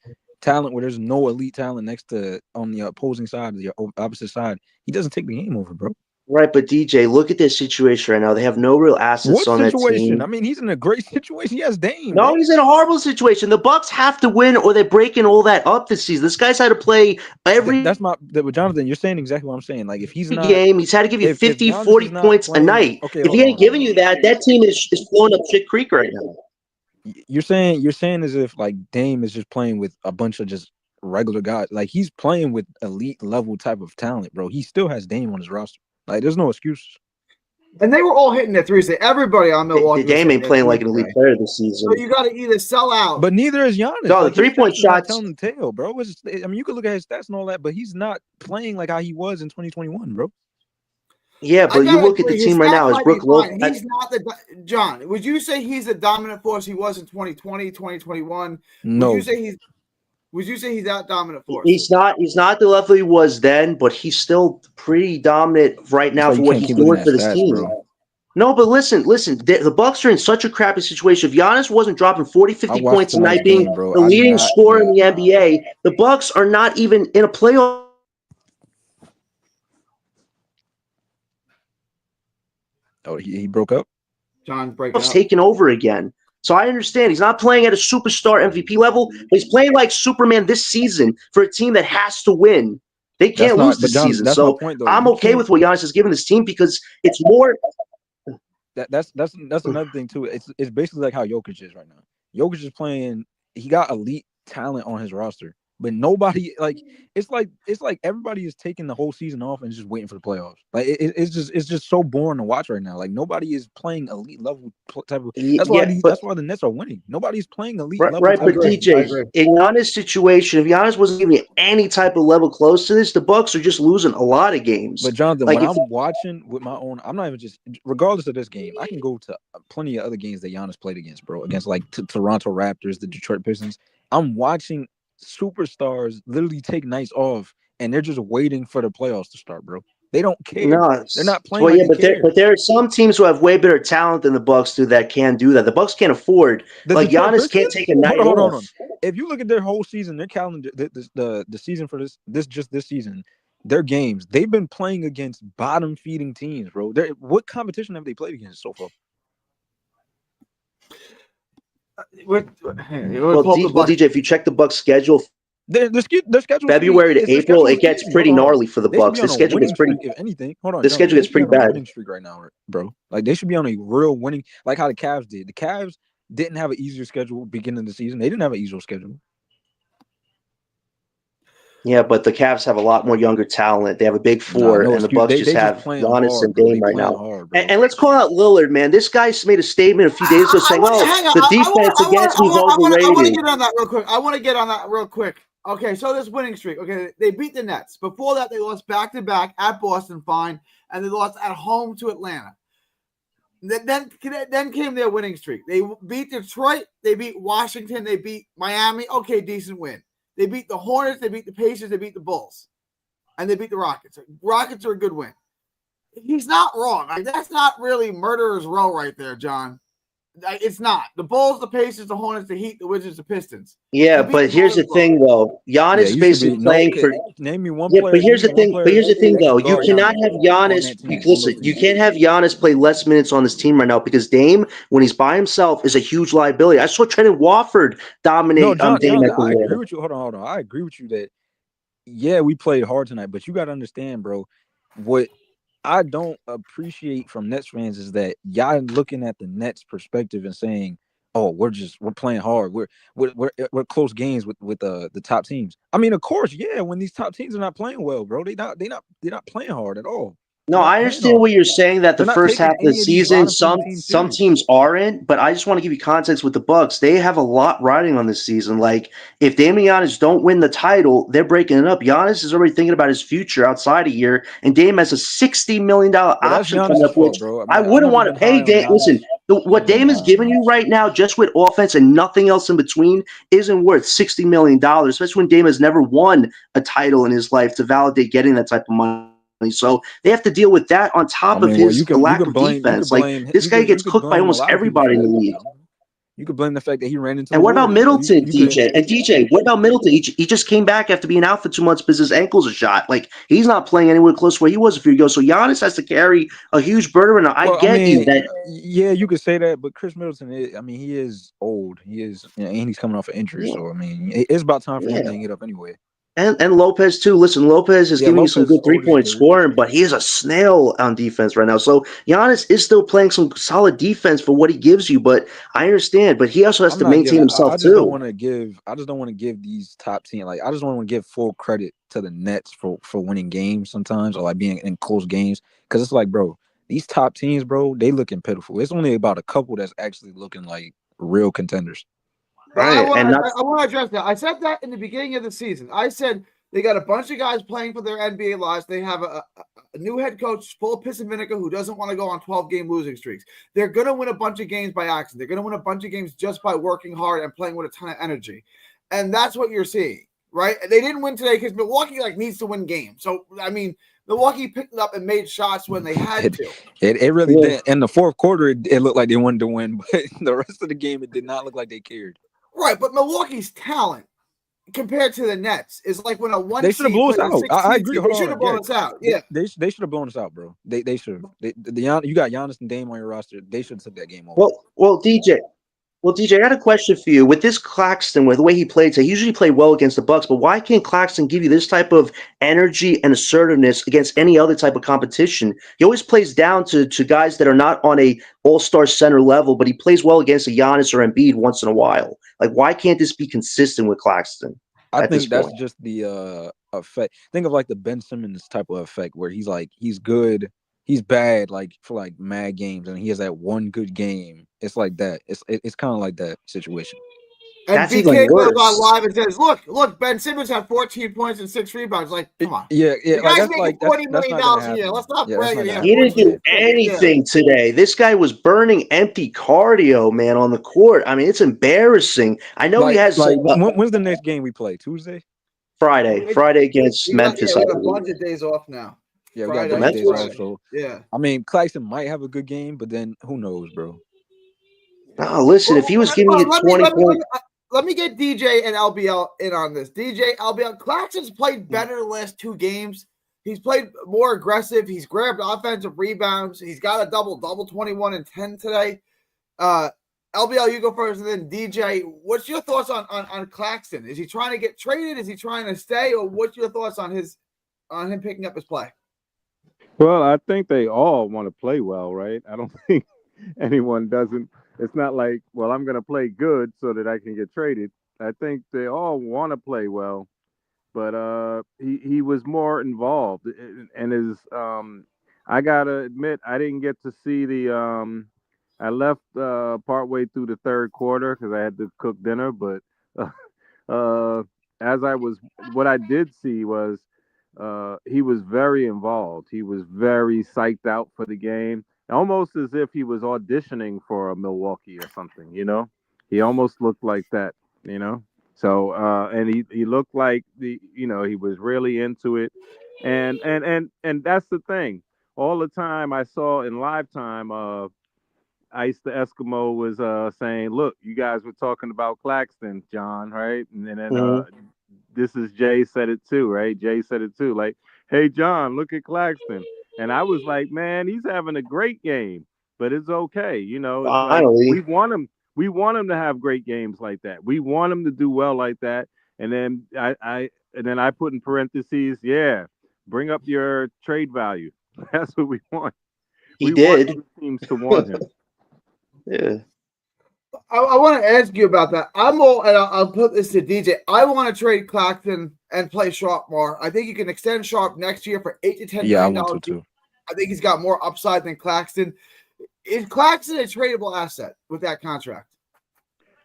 where there's no elite talent next to on the opposing side, the opposite side, he doesn't take the game over, bro. Right, but DJ, look at this situation right now. They have no real assets What on that situation? I team. mean, he's in a great situation. He has Dame, No, bro. he's in a horrible situation. The Bucks have to win, or they're breaking all that up this season. This guy's had to play every But Jonathan, you're saying exactly what I'm saying. Like if he's not, game. He's had to give you if 50, Giannis 40 is not points a playing, night. okay, If hold he on, ain't hold on, giving hold you on. that, that team is flowing up shit creek right now. You're saying as if like Dame is just playing with a bunch of just regular guys. Like he's playing with elite level type of talent, bro. He still has Dame on his roster. Like there's no excuses. And they were all hitting their threes. Everybody on Milwaukee was Dame hitting ain't their playing threes like an elite today. player this So season. you got to either sell out. But neither is Giannis. No, the Like his 3-point stats is not shots. telling the tale, bro. I mean, you could look at his stats and all that, but he's not playing like how he was in 2021, bro. Yeah, I but you gotta look at the agree. His team right stats now. Is might be Brook fine. Lopez? He's not the John. Would you say he's the dominant force he was in 2020, 2021? No, Would you say he's that dominant force? He's not. He's not the level he was then, but he's still pretty dominant right that's now why for you what can't he's keep looking doing at for this stats, team. bro. No, but listen. The Bucks are in such a crappy situation. If Giannis wasn't dropping 40, I 50 watched points a tonight's night, being game, bro. the I did leading not. scorer in the NBA, the Bucks are not even in a playoff. Oh, he broke up. John's breaking up. Taking over again. So I understand he's not playing at a superstar MVP level, but he's playing like Superman this season for a team that has to win. They That's can't lose not. But this John, season. that's my So point though. I'm You okay can't. with what Giannis has given this team because it's more. That's another thing too. It's basically like how Jokic is right now. Jokic is playing. He got elite talent on his roster, but nobody it's like everybody is taking the whole season off and just waiting for the playoffs. Like it's just so boring to watch right now. Like nobody is playing elite level type of. Yeah, but That's why the Nets are winning. Nobody's playing elite right, level right. I type But of agree. game. I DJ, agree. in Giannis' situation, if Giannis wasn't giving you any type of level close to this, the Bucks are just losing a lot of games. But Jonathan, Like when if I'm watching with my own, I'm not even just regardless of this game. I can go to plenty of other games that Giannis played against, bro. Against like Toronto Raptors, the Detroit Pistons. I'm watching superstars literally take nights off, and they're just waiting for the playoffs to start, bro. They don't care. no, They're not playing well, like yeah, they but care. there are some teams who have way better talent than the Bucks do that can do that. The Bucks can't afford. The Like Detroit Giannis can't take Pistons. a Hold night on, hold on, hold off. on. If you look at their whole season, their calendar, the season for this season, their games, they've been playing against bottom feeding teams, bro. What competition have they played against so far? What? Well, DJ, if you check the Bucks schedule, Their schedule should be February to their April, schedule it is gets easy. Hold pretty on, hold on. gnarly for the They should Bucks. be The on a schedule gets winning pretty. streak, if anything. Hold on, The Jonathan. schedule They gets should be pretty on a bad. winning streak right now, bro. Like they should be on a real winning, like how the Cavs did. The Cavs didn't have an easier schedule beginning of the season. They didn't have an easier schedule. Yeah, but the Cavs have a lot more younger talent. They have a big Nah, four, no and the excuse. Bucks They just just have playing Giannis hard, and bro. Dame They right playing now. hard, And, bro. and let's call out Lillard, man. This guy made a statement a few days ago saying, want "Oh, hang on. the defense against me is I want to overrated." get on that real quick. I want to get on that real quick. Okay, so this winning streak. Okay, they beat the Nets. Before that, they lost back to back at Boston, fine, and they lost at home to Atlanta. Then came their winning streak. They beat Detroit. They beat Washington. They beat Miami. Okay, decent win. They beat the Hornets. They beat the Pacers. They beat the Bulls. And they beat the Rockets. Rockets are a good win. He's not wrong. Like, that's not really murderer's row right there, John. It's not. The Bulls, the Pacers, the Hornets, the Heat, the Wizards, the Pistons. Yeah, but here's the thing, though. Giannis Yeah, you should basically be playing for. name me one Yeah, player. but here's the thing. But here's the thing, that can though. You guard cannot Giannis have on Giannis. that team, on Listen, those you teams. can't have Giannis play less minutes on this team right now because Dame, when he's by himself, is a huge liability. I saw Trendon Watford No, dominate Dame Jonathan, at the I agree rim. with you. Hold on. I agree with you that yeah, we played hard tonight, but you got to understand, bro. What I don't appreciate from Nets fans is that y'all looking at the Nets perspective and saying, "Oh, we're playing hard. We're close games with the top teams." I mean, of course, yeah. When these top teams are not playing well, bro, they're not playing hard at all. No, They're not I playing understand hard. what you're saying that the They're not first half taking of the any of these season, bottom feeding some teams some serious. teams aren't, but I just want to give you context with the Bucks. They have a lot riding on this season. Like if Dame and Giannis don't win the title, they're breaking it up. Giannis is already thinking about his future outside of here, and Dame has a $60 million Well, that's option coming Giannis's up, which fault, bro. I I mean, I've wouldn't never want been to pay high on Dame. Listen, Giannis. what Never been Dame high is on giving you Giannis. right now, just with offense and nothing else in between, isn't worth $60 million, especially when Dame has never won a title in his life to validate getting that type of money. So they have to deal with that on top I of mean, well, his you lack of could blame defense. Like this guy you gets could cooked by blame a almost lot of people for everybody in the that. league. You could blame the fact that he ran into the And what about Warriors, bro. Middleton, You could DJ? And DJ, what about Middleton? He just came back after being out for 2 months because his ankle's a shot. Like he's not playing anywhere close to where he was a few years ago. So Giannis has to carry a huge burden. I well, I get you mean, that. yeah, you could say that, but Chris Middleton, I mean, he is old. He is, and he's coming off an injury. Yeah, So I mean, it's about time for him yeah. to hang it up anyway. And Lopez too. Listen, Lopez is Yeah, giving you some Lopez is good old as 3-point dirt. scoring, but he is a snail on defense right now. So Giannis is still playing some solid defense for what he gives you. But I understand, but he also has I'm to not maintain giving. himself I just don't too. want to give. I just don't want to give these top team. Like I just don't want to give full credit to the Nets for winning games sometimes or like being in close games because it's like, bro, these top teams, bro, they looking pitiful. It's only about a couple that's actually looking like real contenders. But I Right, want and not I want to address that. I said that in the beginning of the season. I said they got a bunch of guys playing for their NBA lives. They have a new head coach full of piss and vinegar who doesn't want to go on 12-game losing streaks. They're going to win a bunch of games by accident. They're going to win a bunch of games just by working hard and playing with a ton of energy. And that's what you're seeing, right? They didn't win today because Milwaukee needs to win games. So, I mean, Milwaukee picked it up and made shots when they had It to. it really yeah. did. In the fourth quarter, it looked like they wanted to win, but the rest of the game, it did not look like they cared. Right, but Milwaukee's talent compared to the Nets is like when a one They should have seed blown us plays a out. I 16 agree. seed. Hold They should on, have blown Gary. us out. Yeah. They should have blown us out, bro. They should have. You got Giannis and Dame on your roster. They should have took that game over. Well, DJ. Well, DJ, I got a question for you. With this Claxton, with the way he played, he usually played well against the Bucks, but why can't Claxton give you this type of energy and assertiveness against any other type of competition? He always plays down to guys that are not on a all-star center level, but he plays well against a Giannis or Embiid once in a while. Like, why can't this be consistent with Claxton I at this think that's point? just the effect. Think of like the Ben Simmons type of effect where he's good, he's bad like for like mad games, and he has that one good game. It's like that. It's kind of like that situation. And That's even BK goes on worse. live and says, look, Ben Simmons had 14 points and 6 rebounds. Like, come on. Yeah. The Like guy's making $40 that's million not gonna a year. happen. Let's not Yeah, that's brag not that he gonna had He happen. 14 didn't do and 6. Yeah. anything today. This guy was burning empty cardio, man, on the court. I mean, it's embarrassing. I know he has When's the next game we play? Tuesday. Friday against Memphis, I We got a believe. bunch of days off now. Yeah, we got a Friday. bunch of days Memphis. off. So Yeah. I mean, Claxton might have a good game, but then who knows, bro? No, listen, if he was giving you Let me 20 points. let me get DJ and LBL in on this. DJ, LBL, Claxton's played better the last 2 games. He's played more aggressive. He's grabbed offensive rebounds. He's got a double 21 and 10 today. LBL, you go first, and then DJ. What's your thoughts on Claxton? Is he trying to get traded? Is he trying to stay? Or what's your thoughts on him picking up his play? Well, I think they all want to play well, right? I don't think anyone doesn't. It's not like, well, I'm going to play good so that I can get traded. I think they all want to play well, but he was more involved, and his I gotta admit I didn't get to see the I left partway through the third quarter because I had to cook dinner, but uh, as I was, what I did see was he was very involved. He was very psyched out for the game. almost as if he was auditioning for a Milwaukee or something. He almost looked like that. You know, so and he looked like he was really into it, and that's the thing. All the time I saw in live time, Ice the Eskimo was saying, "Look, you guys were talking about Claxton, John, right?" And then Mhm. this is Jay said it too, right? Jay said it too, like, "Hey, John, look at Claxton," and I was like, "Man, he's having a great game, but it's okay, It's like we Finally, want him, we want him to have great games like that. We want him to do well like that." And then I put in parentheses, "Yeah, bring up your trade value. That's what we want. he We want did. other teams to want him." Yeah. I want to ask you about that. I'm all, and I'll put this to DJ. I want to trade Claxton and play Sharp more. I think you can extend Sharp next year for $8 to $10 Yeah, I million. want to too. I think he's got more upside than Claxton. Is Claxton a tradable asset with that contract?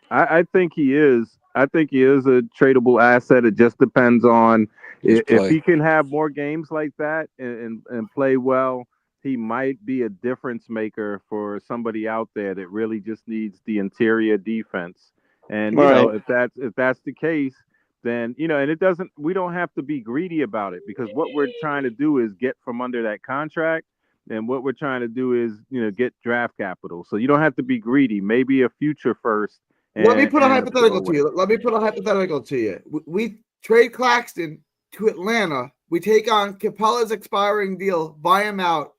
I think he is. I think he is a tradable asset. It just depends on His if play. he can have more games like that and play well. He might be a difference maker for somebody out there that really just needs the interior defense. And Right. if that's the case, then and it doesn't. We don't have to be greedy about it because what we're trying to do is get from under that contract. And what we're trying to do is, get draft capital. So you don't have to be greedy. Maybe a future first Let me and put a and a hypothetical to throwaway. you. Let me put a hypothetical to you. We trade Claxton to Atlanta. We take on Capella's expiring deal, buy him out,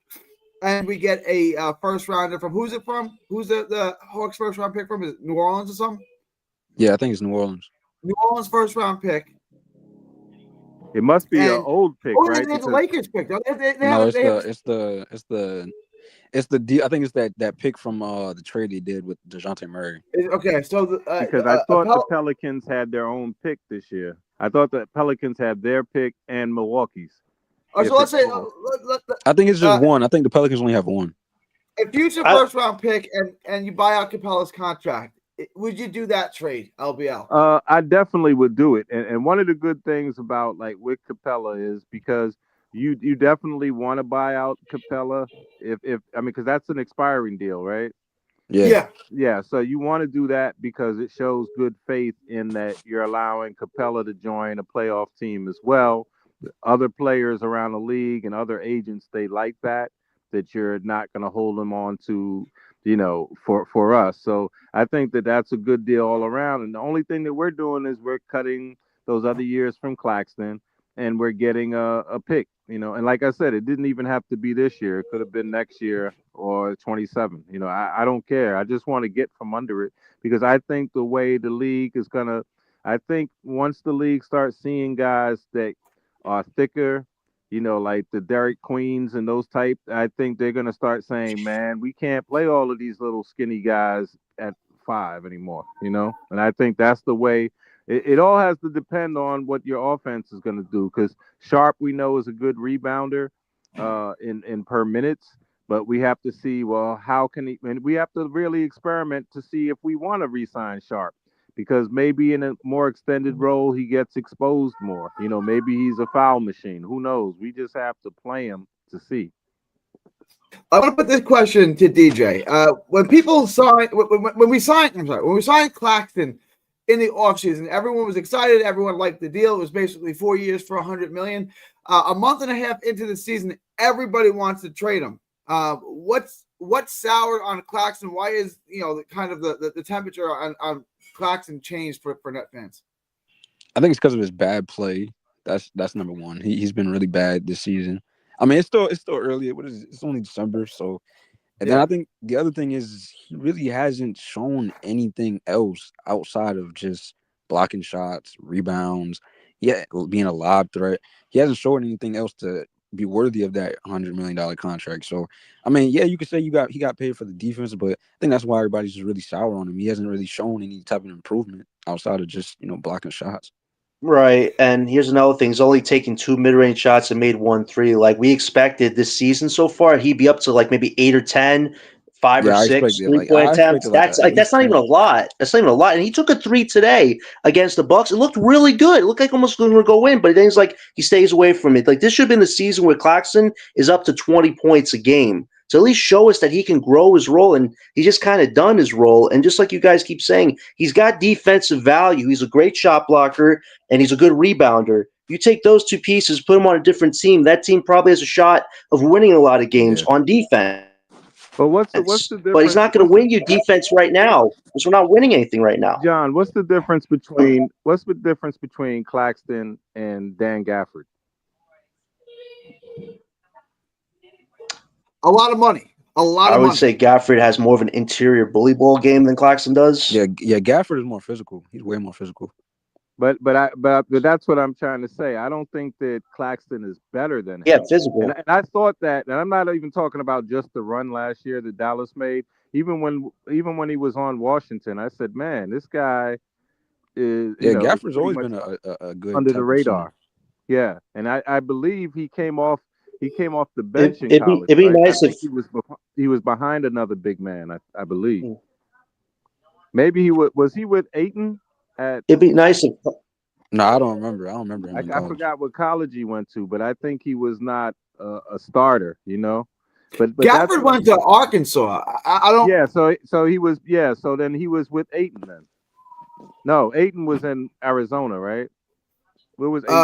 and we get a first rounder from who's it from? Who's the Hawks first round pick from? Is it New Orleans or something? Yeah, I think it's New Orleans. New Orleans first round pick. It must be an And old pick, oh, right? they have the Because Lakers pick. They No, have it's they have the it's the it's the it's the deal. I think it's that pick from the trade they did with DeJounte Murray. okay. So because I thought the Pelicans had their own pick this year. I thought the Pelicans had their pick and Milwaukee's. so If let's it's say both. I think it's just uh, one. I think the Pelicans only have one. a future I, first round pick and you buy out Capella's contract. Would you do that trade, LBL? I definitely would do it. And one of the good things about like with Capella is because you definitely want to buy out Capella if I mean because that's an expiring deal, right? Yeah, Yeah. Yeah, so you want to do that because it shows good faith in that you're allowing Capella to join a playoff team as well. Other players around the league and other agents, they like that you're not going to hold them on to, for us. So I think that that's a good deal all around. And the only thing that we're doing is we're cutting those other years from Claxton and we're getting a pick, And like I said, it didn't even have to be this year. It could have been next year or 27. I don't care. I just want to get from under it because I think the way the league is going to, I think once the league starts seeing guys that are thicker, like the Derek Queens and those type, I think they're gonna start saying, "Man, we can't play all of these little skinny guys at 5 anymore." And I think that's the way. It all has to depend on what your offense is gonna do. Because Sharp, we know, is a good rebounder, in per minutes. But we have to see, well, how can he? And we have to really experiment to see if we want to re-sign Sharp because maybe in a more extended role he gets exposed more. Maybe he's a foul machine. Who knows? We just have to play him to see. I want to put this question to DJ. When people sign, when we signed, I'm sorry, when we signed Claxton in the offseason, everyone was excited. Everyone liked the deal. It was basically 4 years for $100 million. A month and a half into the season, everybody wants to trade him. What's soured on Claxton? Why is the temperature on Claxton changed for net fans? I think it's because of his bad play. That's number one. He's been really bad this season. I mean, it's still early. What is it? It's only December, so. And then I think the other thing is he really hasn't shown anything else outside of just blocking shots, rebounds, yeah, being a lob threat. He hasn't shown anything else to be worthy of that $100 million contract. So, I mean, yeah, you could say he got paid for the defense, but I think that's why everybody's just really sour on him. He hasn't really shown any type of improvement outside of just blocking shots. right. And here's another thing. He's only taken 2 mid-range shots and made 1 3. Like we expected this season so far, he'd be up to like maybe 8 or 10, 5 or Yeah, 6 I 3-point attempts. expected like That's at like that's least not even 10. a lot. That's not even a lot. And he took a 3 today against the Bucks. It looked really good. It looked like almost going to go in, but then it's like he stays away from it. Like this should have been the season where Claxton is up to 20 points a game to at least show us that he can grow his role, and he's just kind of done his role. And just like you guys keep saying, he's got defensive value. He's a great shot blocker, and he's a good rebounder. You take those two pieces, put him on a different team, that team probably has a shot of winning a lot of games on defense. But what's the But he's difference? not going to win you defense right now because we're not winning anything right now. John, what's the difference between Claxton and Dan Gafford? A lot of money. I would say Gafford has more of an interior bully ball game than Claxton does. Yeah, Gafford is more physical. He's way more physical. But that's what I'm trying to say. I don't think that Claxton is better than him. Yeah, physical. And I thought that, and I'm not even talking about just the run last year that Dallas made. Even when he was on Washington, I said, man, this guy is Gafford's always been a good under the radar. Yeah, and I believe he came off the bench in college. It'd be nice if he was behind another big man. I believe. Maybe he was he with Ayton at. It'd be nice if. No, I don't remember. I don't remember him. I forgot what college he went to, but I think he was not a starter. But Gafford went to Arkansas. I don't. Yeah, so he was. Yeah, so then he was with Ayton then. No, Ayton was in Arizona, right? Where was Ayton?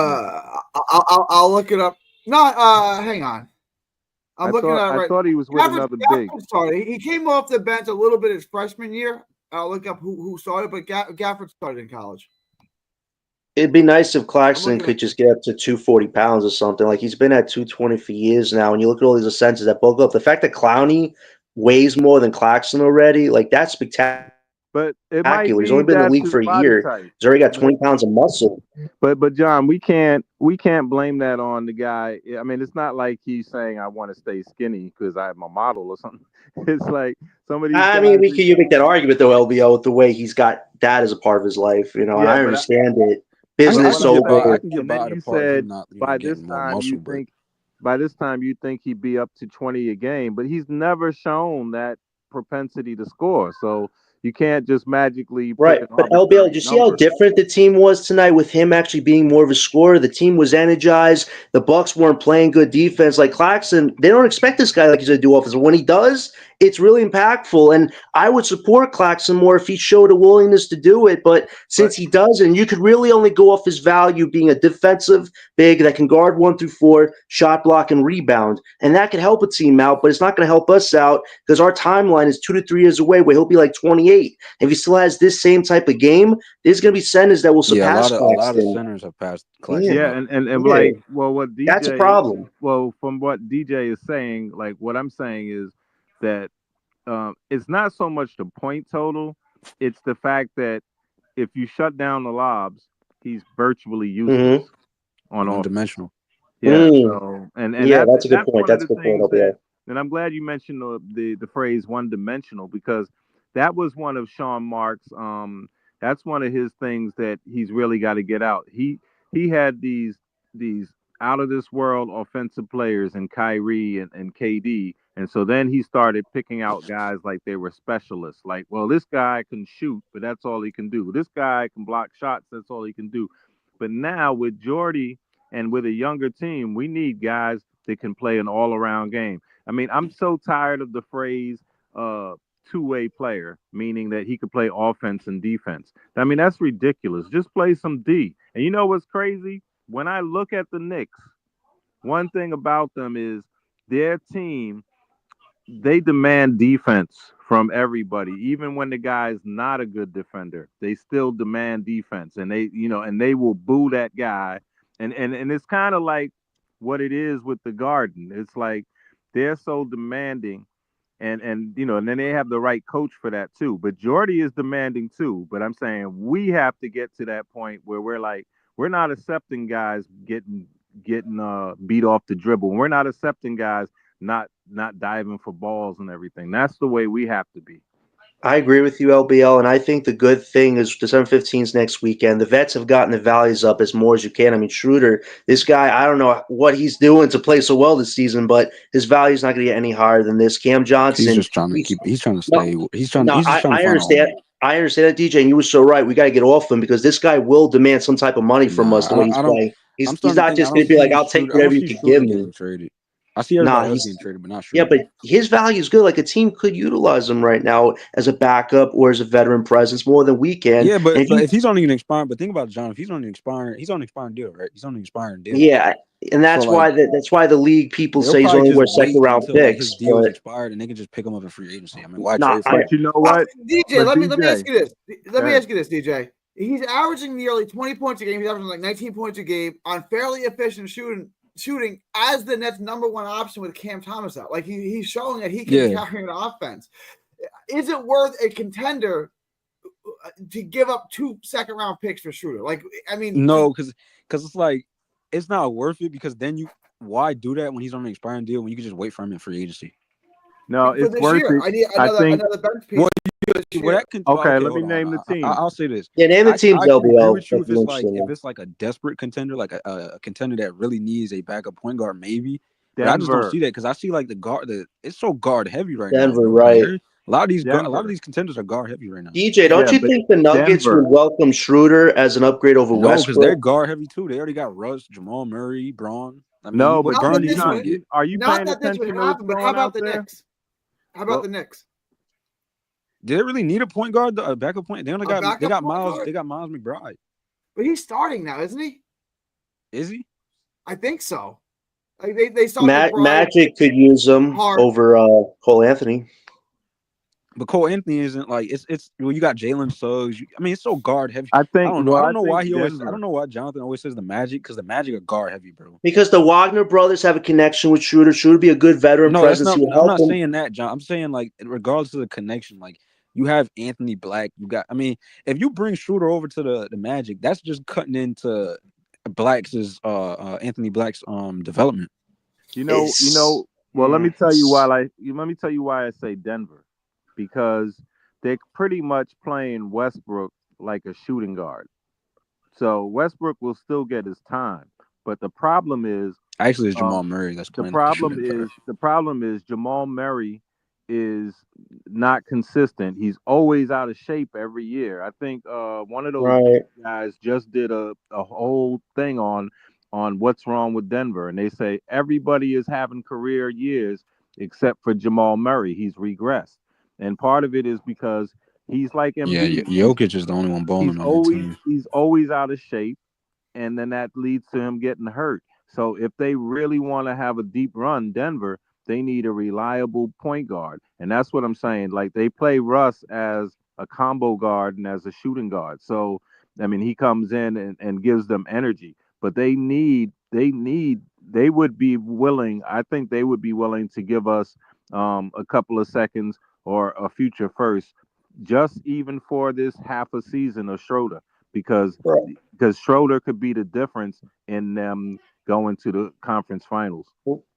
I'll look it up. No, hang on. I'm looking at it right. I thought he was with another big. Started. He came off the bench a little bit his freshman year. I'll look up who started, but Gafford started in college. It'd be nice if Claxton could just get up to 240 pounds or something. Like he's been at 220 for years now. And you look at all these ascensions that bulk up. The fact that Clowney weighs more than Claxton already, like that's spectacular. But it might be he's only been in the league for a year. Type. He's already got 20 pounds of muscle. But John, we can't blame that on the guy. I mean, it's not like he's saying I want to stay skinny because I'm a model or something. It's like somebody. I mean, you make that argument though, LBO, with the way he's got that as a part of his life. And I understand it. Business over. I can get by the part of not by this time you think he'd be up to 20 a game, but he's never shown that propensity to score. So you can't just magically right. But LBL, did you see how different the team was tonight with him actually being more of a scorer? The team was energized. The Bucks weren't playing good defense. Like Claxton, they don't expect this guy like he's going to do offense. When he does, it's really impactful. And I would support Claxton more if he showed a willingness to do it. But since he doesn't, you could really only go off his value being a defensive big that can guard 1 through 4, shot block, and rebound. And that could help a team out, but it's not going to help us out because our timeline is 2 to 3 years away where he'll be like 28. If he still has this same type of game, there's going to be centers that will surpass Claxton. A lot of centers have passed Claxton. Yeah, and like, well, what DJ, that's a problem. Well, from what DJ is saying, like what I'm saying is that it's not so much the point total, it's the fact that if you shut down the lobs, he's virtually useless on one-dimensional. Yeah, so, and that's a good point. That's a good point. And I'm glad you mentioned the phrase one-dimensional because that was one of Sean Mark's. That's one of his things that he's really got to get out. He had these out of this world offensive players in Kyrie and KD, and so then he started picking out guys like they were specialists. Like, well, this guy can shoot, but that's all he can do. This guy can block shots, that's all he can do. But now with Jordy and with a younger team, we need guys that can play an all-around game. I mean, I'm so tired of the phrase two-way player, meaning that he could play offense and defense. I mean, that's ridiculous. Just play some D. And you know what's crazy? When I look at the Knicks, one thing about them is their team, they demand defense from everybody. Even when the guy's not a good defender, they still demand defense. And they will boo that guy. And it's kind of like what it is with the Garden. It's like they're so demanding. And then they have the right coach for that too. But Jordy is demanding too. But I'm saying we have to get to that point where we're not accepting guys getting beat off the dribble. We're not accepting guys not diving for balls and everything. That's the way we have to be. I agree with you, LBL, and I think the good thing is December 15th is next weekend. The vets have gotten the values up as more as you can. I mean, Schroeder, this guy, I don't know what he's doing to play so well this season, but his value is not going to get any higher than this. Cam Johnson, he's just trying to stay. He's trying to I understand. I understand that, DJ, and you were so right. We got to get off him because this guy will demand some type of money from us the way he's playing. He's not just going to be like, I'll take whatever you can give me. Traded. I see Nah, everybody else he's getting traded, but not yeah, Schroeder. but his value is good. Like a team could utilize him right now as a backup or as a veteran presence more than we can. Yeah, And but if he's only an expiring, but think about it, John. If he's on an expiring deal, right? He's on an expiring deal. yeah, and So like that's why the league people they'll say he's probably only just worth second wait round until like his picks. deal is But expired and they can just pick him up in free agency. I mean, why nah, trade for I him? But you know Well, what? DJ, But let me ask you this. Let me Yeah. ask you this, DJ. He's averaging nearly 20 points a game. He's averaging like 19 points a game on fairly efficient shooting as the Nets' number one option with Cam Thomas out. Like he's showing that he can carry an offense. Is it worth a contender to give up 2 second-round picks for Schroeder? Like, I mean, No, because it's like it's not worth it because then why do that when he's on an expiring deal when you can just wait for him in free agency? No, for it's this worth year, it. I need I another think. bench piece. Well, this Well, year. that can Okay, let hold me on. name the team. I'll say this. yeah, name the teams, I can agree LBL. with you That's interesting. if it's like a desperate contender, like a contender that really needs a backup point guard, maybe. But I just don't Denver. see that because I see like it's so guard heavy right Denver, now, bro. right? Like, a lot of these Denver. contenders are guard heavy right now. DJ, don't Yeah, you but think the Nuggets Denver. would welcome Schroeder as an upgrade over No, because they're Westbrook? guard heavy too. They already got Russ, Jamal Murray, Braun. I mean, No, what but Not guard that are you this trying would, to get? are you not paying that this would attention to what's happen, but how going about out the there? Knicks? How about Well, the Knicks? Do they really need a point guard, a backup point? They backup point Miles. guard? They got Miles McBride. But he's starting now, isn't he? Is he? I think so. Like they saw McBride Magic could use him hard. over Cole Anthony. But Cole Anthony isn't like it's well, you got Jalen Suggs. I mean, it's so guard heavy. I think. I don't know. Well, I don't know why he always. Denver. I don't know why Jonathan always says the Magic because the Magic are guard heavy, bro. Because the Wagner brothers have a connection with Schroeder. Schroeder would be a good veteran No, that's presence. not. He would I'm help not him. saying that, John. I'm saying like regardless of the connection, like you have Anthony Black. You got. I mean, if you bring Schroeder over to the Magic, that's just cutting into Anthony Black's development. You know. Well, let me tell you why. Let me tell you why I say Denver, because they're pretty much playing Westbrook like a shooting guard. So Westbrook will still get his time, but the problem is Actually, it's Jamal Murray that's the playing. problem is Jamal Murray is not consistent. He's always out of shape every year. I think one of those guys just did a whole thing on what's wrong with Denver, and they say everybody is having career years except for Jamal Murray. He's regressed, and part of it is because he's like Embiid. Yeah, Jokic is the only one balling on the team. He's always out of shape, and then that leads to him getting hurt. So if they really want to have a deep run, Denver, they need a reliable point guard. And that's what I'm saying. Like they play Russ as a combo guard and as a shooting guard. So I mean he comes in and gives them energy. But they would be willing, I think they would be willing to give us a couple of seconds or a future first, just even for this half a season of Schroeder, because Schroeder could be the difference in them going to the conference finals.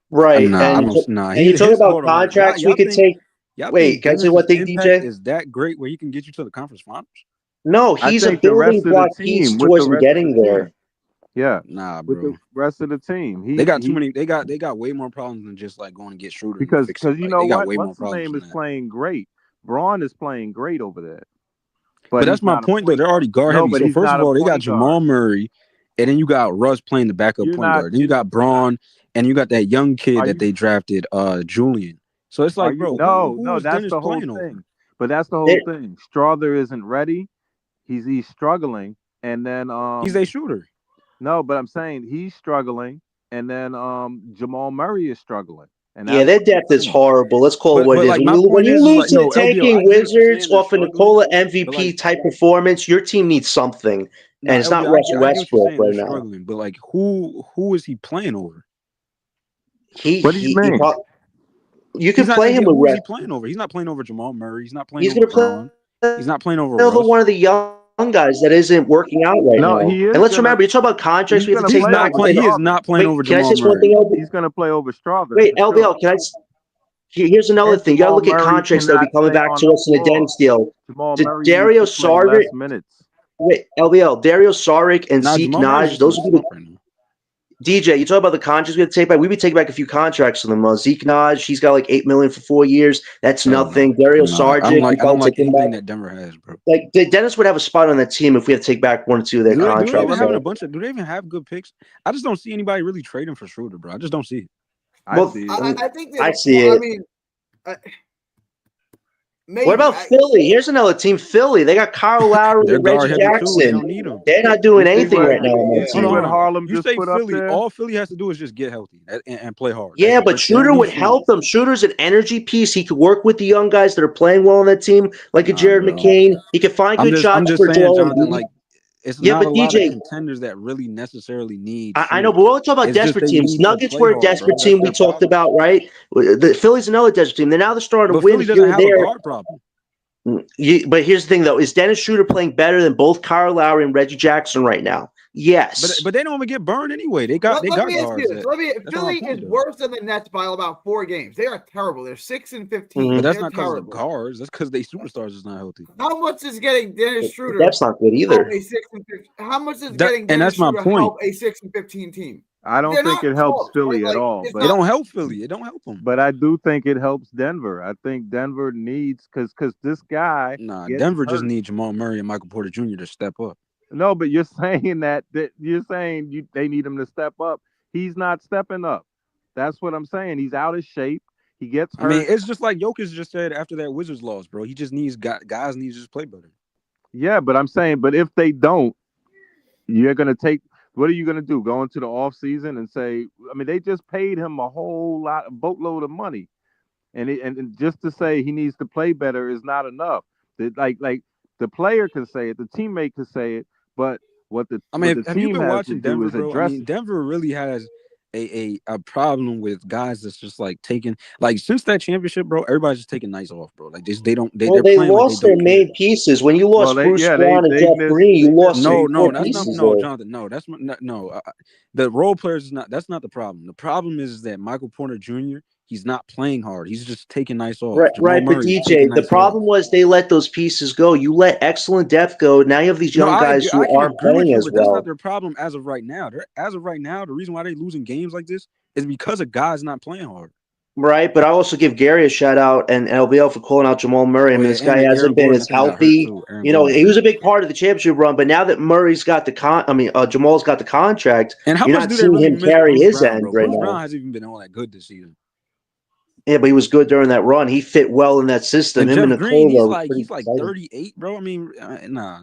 Right. And you talk about contracts we could take. Wait, can I say one thing, DJ? Is that great where he can get you to the conference finals? No, he's a the rest building of block the piece team towards him getting there. Yeah. Nah, with bro. the rest of the team. They got too many. They got way more problems than just like going to get Schroeder because you know they got what? way What's more his name problems. is playing great. Braun is playing great over there. But that's my point though. They're already guard heavy. So first of all, they got Jamal Murray, and then you got Russ playing the backup point guard. Then you got Braun, and you got that young kid that they drafted, Julian. So it's like, bro, who is that's Dennis the whole playing thing. over? But that's the whole thing. Strother isn't ready. He's struggling, and then he's a shooter. No, but I'm saying he's struggling, and then Jamal Murray is struggling. And yeah, their depth is horrible. Let's call it what it is. Like, when you lose to the tanking Wizards off a Nikola MVP type performance, your team needs something, and it's not Russell Westbrook right now. Struggling, but like, who is he playing over? What do you mean? You can play him with who is he playing over? He's not playing over Jamal Murray. He's not playing over Braun. He's not playing over Russ. One of the young guys that isn't working out right now. And let's remember, you talk about contracts we have to take back. He is not playing over Jamal Murray. Can I say one thing? He's going to play over Strother. Wait, LBL, can I? Here's another thing. You got to look at contracts that will be coming back to us in a Dennis deal. Dario Saric. Wait, LBL, Dario Saric and Zeke Naj. Those would be the. DJ, you talk about the contracts we have to take back. We would take back a few contracts to them. Zeke Naj, he's got like $8 million for 4 years. That's nothing. Dario Saric, I don't like anything that Denver has, bro. Like Dennis would have a spot on that team if we had to take back 1 or 2 of their contracts. Do they even have good picks? I just don't see anybody really trading for Schroeder, bro. I just don't see it. I see it. I think I that. see I it. mean, maybe. What about Philly? Here's another team, Philly. They got Kyle Lowry They're and guard Reggie heavy too, and they Jackson. don't need them. They're not doing You see anything what- right now on that Yeah. See team. what Harlem You just say put up Philly? there? All Philly has to do is just get healthy and play hard. Yeah, but they don't Schroeder need would Schroeder. help them. Schroeder's an energy piece. He could work with the young guys that are playing well on that team, like a Nah, Jared bro. McCain. He could find I'm good just shots for saying, Joel Jonathan. Embiid. Like, it's Yeah, not but a lot of DJ, contenders that really necessarily need I know, Schroeder. but we're only talking about It's just desperate they teams. need to Nuggets play were a hard, desperate bro. That's team we their talked problem. about, right? The Philly's another desperate team. They're now starting to But win Philly here doesn't and have a there. guard problem. But here's the thing, though: is Dennis Schroeder playing better than both Kyle Lowry and Reggie Jackson right now? Yes. But they don't even get burned anyway. They got Let me ask guards. you this. That's Philly my point, is though. worse than the Nets by about 4 games. They are terrible. They're 6 and 15. But that's They're not because of the terrible. guards. That's because they superstars is not healthy. How much is getting Dennis But Schroeder that's not good help either. a 6 and 15? How much is And getting Dennis that's my Schroeder point. help a 6 and 15 team? I don't They're think not it helps close, Philly right? at Like, all, it's but It not. don't help Philly. It don't help them. but I do think it helps Denver. I think Denver needs because this guy Nah, gets Denver just hurt. needs Jamal Murray and Michael Porter Jr. to step up. No, but you're saying that you're saying they need him to step up. He's not stepping up. That's what I'm saying. He's out of shape. He gets I mean, hurt. it's just like Jokic just said after that Wizards loss, bro. He just needs guys need to just play better. Yeah, but I'm saying, but if they don't, you're gonna take. What are you gonna do? Go into the off season and say? I mean, they just paid him a boatload of money, and just to say he needs to play better is not enough. Like the player can say it, the teammate can say it, but what the I mean, have you team been has to watching do Denver, is bro? I address mean, it. Denver really has a problem with guys that's just like taking like since that championship, bro. Everybody's just taking nights off, bro. Like they don't Well, they're they playing like they lost their don't care. main pieces. When you Well, lost Bruce Brown and they Jeff Green, you lost some No, core that's not pieces no, there. Jonathan. No, that's no. The role players is not. That's not the problem. The problem is that Michael Porter Jr. He's not playing hard. He's just taking nights off. Right, Jamal right. But Murray's taking DJ, the nights off. problem was they let those pieces go. You let excellent depth go. Now you have these No, young guys I who can aren't agree with playing you, as but that's not well. their problem as of right now. As of right now, the reason why they're losing games like this is because of guys not playing hard. Right, but I also give Gary a shout out and LBL for calling out Jamal Murray. I Oh mean, yeah, this guy and Aaron hasn't been Gordon, I as think got hurt healthy. too. Aaron You know, Gordon got he was hurt. a big part of the championship run, but now that Murray's got the Jamal's got the contract, And how you're much not do they seeing really him miss carry Bruce his Brown, end bro? right Bruce now. Brown hasn't even been all that good this season. Yeah, but he was good during that run. He fit well in that system. And Him and Jeff Green, Nikola was pretty he's like exciting. 38, bro. I mean, nah.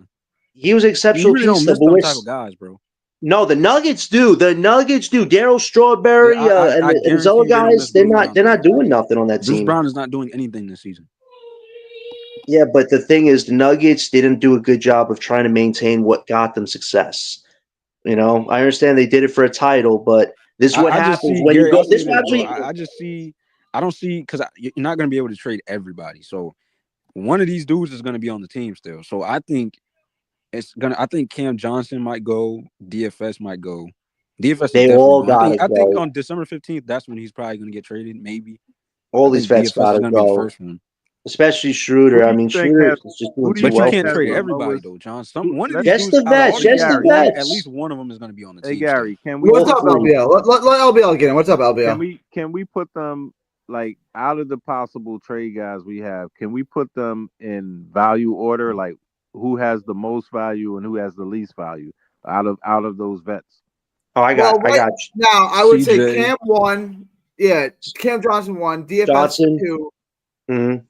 He was an You exceptional really piece, don't though. miss But them type of guys, bro. no, the Nuggets do. The Nuggets do. Daryl Strawberry and I those other guarantee you they don't guys, miss they're Bruce not Brown they're this not season. doing nothing on that Bruce team. Brown is not doing anything this season. Yeah, but the thing is, the Nuggets didn't do a good job of trying to maintain what got them success. You know, I understand they did it for a title, but this is what I just happens see when you Gary. go. I'll say This is this, bro. actually I just see. I don't see because you're not going to be able to trade everybody. So one of these dudes is going to be on the team still. So I think I think Cam Johnson might go. DFS might go. DFS is they definitely all going. gotta I think go. on December 15th, that's when he's probably going to get traded. Maybe. All I these think vets DFS is gotta going to be the go, first one. especially Who Schroeder. do I you mean, think Schroeder has? is just Who doing do too you But you well think can't for has trade the him. everybody lowest? though, John. Who, One of these let's Just dudes, the out of all vets, these just guys, the Gary. at least vets. one of them is going to be on the Hey team still. Gary, can we Both What's put up, agree. LBL? Let LBL get in. What's up, LBL? can we put them like out of the possible trade guys we have? Can we put them in value order, like who has the most value and who has the least value out of those vets? Oh, I Well, got right you. now, I would say CJ. Cam 1. Yeah, Cam Johnson 1. DFS Johnson. 2. Mhm.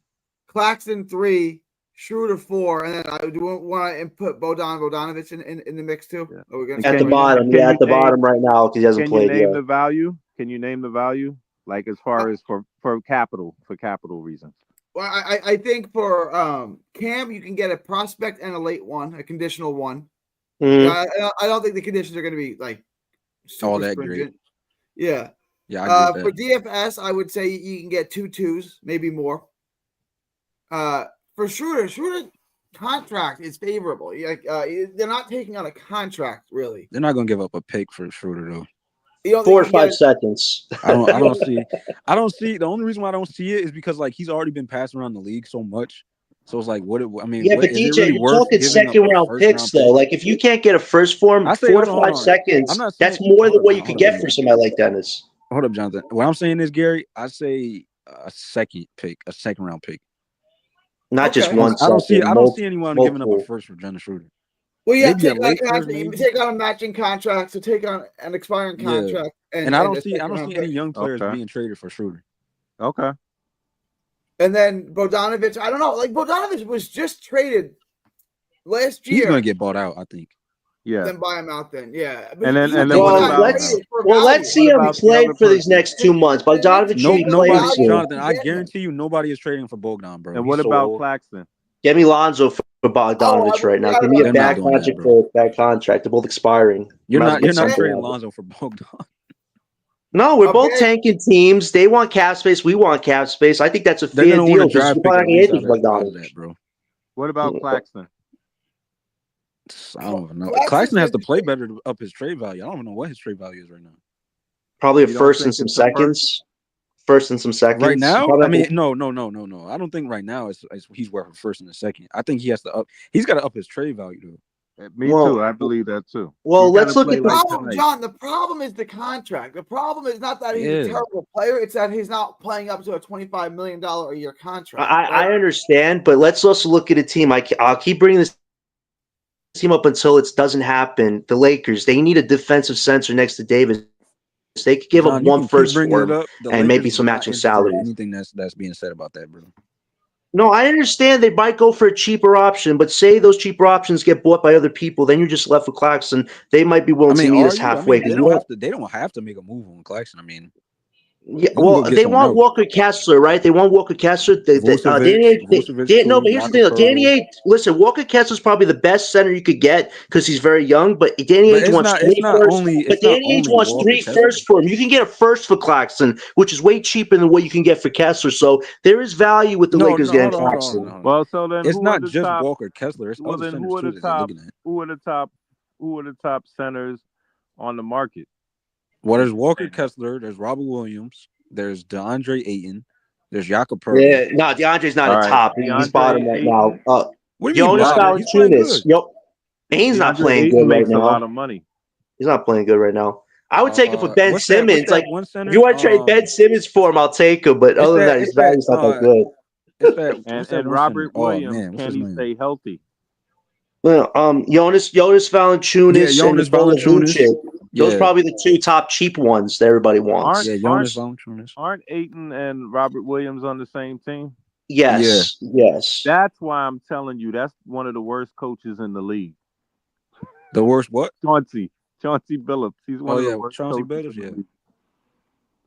Claxton 3. Schroeder 4. And then I do want to input Bogdanovich in the mix too. Yeah. Are we going And to At start the with him? bottom, Can yeah, you at the name bottom right now because he hasn't can you played name yet. the value? Can you name the value? Like as far as for capital reasons. Well, I think for Cam, you can get a prospect and a late one, a conditional one. Mhm. I don't think the conditions are going to be like super All that stringent. great. Yeah. Yeah, I For get that. DFS, I would say you can get 2 2s, maybe more. For Schroeder contract is favorable. Like they're not taking on a contract really. They're not going to give up a pick for Schroeder though. You don't 4 or think you 5 get seconds. I don't see. The only reason why I don't see it is because like he's already been passed around the league so much. So it's like, what Yeah, but is it DJ, really you're worth talking giving up second a round first picks round though. pick? Like if you can't get a first form, I say, 4 to hold 5 on. seconds, I'm not saying. that's more than Hold what you could get up, for somebody like Dennis. hold up, Jonathan. What I'm saying is, Gary, I say a second round pick. Not just Okay. one I don't see second, anyone giving up a multiple. first for Dennis Schroeder. Well, you have Maybe to a take on a late first, contract. You maybe. take on a matching contract, so take on an expiring Yeah. contract, And I don't a see second round any pick. young players Okay. being traded for Schroeder. Okay. And then Bogdanovich, I don't know. Like Bogdanovich was just traded last He's year. gonna get bought out, I think. Yeah. Then buy him out. Then yeah. But And then- he and was then just what Well, got about- traded for let's value. see What him about the play other for these person? next 2 months. The Knicks Bogdanovich gave should be up playing value. soon. Jonathan, I Get him. guarantee you nobody is trading for Bogdan, bro. And He's what so about old. Claxton? Get me Lonzo for Oh, Bogdanovich I right now. forgot Give me a about They're not bad doing that, contract bro. for a bad contract. They're both expiring. You're Might as well not get something trading out of it. Lonzo for Bogdan. No, we're A both bad- tanking teams. They want cap space. We want cap space. I think that's a They're fair gonna want a deal because draft you're pick probably at not going least to out hit of Bogdanovich. that, bro. What about Claxton? I don't even know. Claxton's Claxton has to gonna- play better to up his trade value. I don't even know what his trade value is right now. Probably a You don't first and think some it's a first? seconds. First and some seconds. Right now, Probably I not mean, no. I don't think right now he's worth a first and a second. I think he has to up. He's got to up his trade value though. Me Well- too. I believe that too. Well, He's let's gotta look play at like problem, tonight. John. The problem is the contract. The problem is not that he's Yeah. a terrible player; it's that he's not playing up to a $25 million a year contract. I right? understand, but let's also look at a team. I'll keep bringing this team up until it doesn't happen. The Lakers, they need a defensive center next to Davis. They could give up John, you one can keep first bringing for it him up. The and Lakers maybe is some not matching interested in salaries. anything that's being said about that, bro. No, I understand they might go for a cheaper option, but say those cheaper options get bought by other people, then you're just left with Claxton. They might be I willing to mean, meet are us you? I halfway. mean, they 'cause don't have to. They don't have to make a move on Claxton. I mean, Yeah, can well, go get they someone want else. Walker Kessler, right? They want Walker Kessler. Vucevic, Vucevic No, too, but here's the Jakob thing. Poeltl. Listen, Walker Kessler's probably the best center you could get because he's very young. But Danny But Ainge wants it's three not firsts. only But Danny Ainge wants Walker three Kessler. firsts for him. You can get a first for Claxton, which is way cheaper than what you can get for Kessler. So there is value with the Lakers getting Claxton. Hold on. Well, so then It's who not are the just top? Walker Kessler. It's Well, other then centers who are too the that they're top? looking at. Who are the top centers on the market? Well, there's Walker Kessler. There's Robert Williams. There's DeAndre Ayton. There's Jakob Poeltl. Yeah, no, DeAndre's not All a right, top. He's DeAndre bottom right now. What do you mean Jonas bottom? He's playing Valanciunas. good. Yo, Ain's not DeAndre playing Ayton good right makes a lot now. of money. He's not playing good right now. I would take it for Ben What's Simmons. that Like, one center? if you want to trade Ben Simmons for him, I'll take him. But other than that, his value's not that good. It's that. What's that And one Robert center? Oh Williams, man, what's can his he name? stay healthy? Well, Jonas Valanciunas Yeah, and Jonas Nikola Valanciunas. Vucevic. Those Yeah. are probably the two top cheap ones that everybody wants. Yeah, Jonas Valanciunas. Aren't Ayton and Robert Williams on the same team? Yes. That's why I'm telling you that's one of the worst coaches in the league. The worst what? Chauncey Billups. He's one of the worst Chauncey coaches Billups. in the Yeah. league.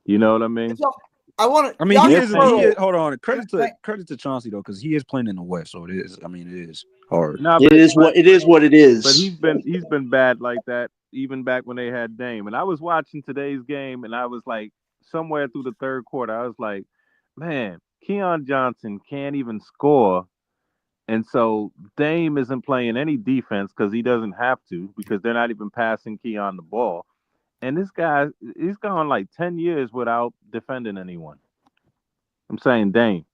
You know what I mean? So, I want to. I mean, he is. Poeltl. Hold on. Credit to Chauncey though, because he is playing in the West, so it is. I mean, it is hard. Nah, It is what it is. But he's been bad like that even back when they had Dame. And I was watching today's game, and I was like, somewhere through the third quarter, I was like, man, Keon Johnson can't even score. And so Dame isn't playing any defense because he doesn't have to, because they're not even passing Keon the ball. And this guy, he's gone like 10 years without defending anyone. I'm saying Dame.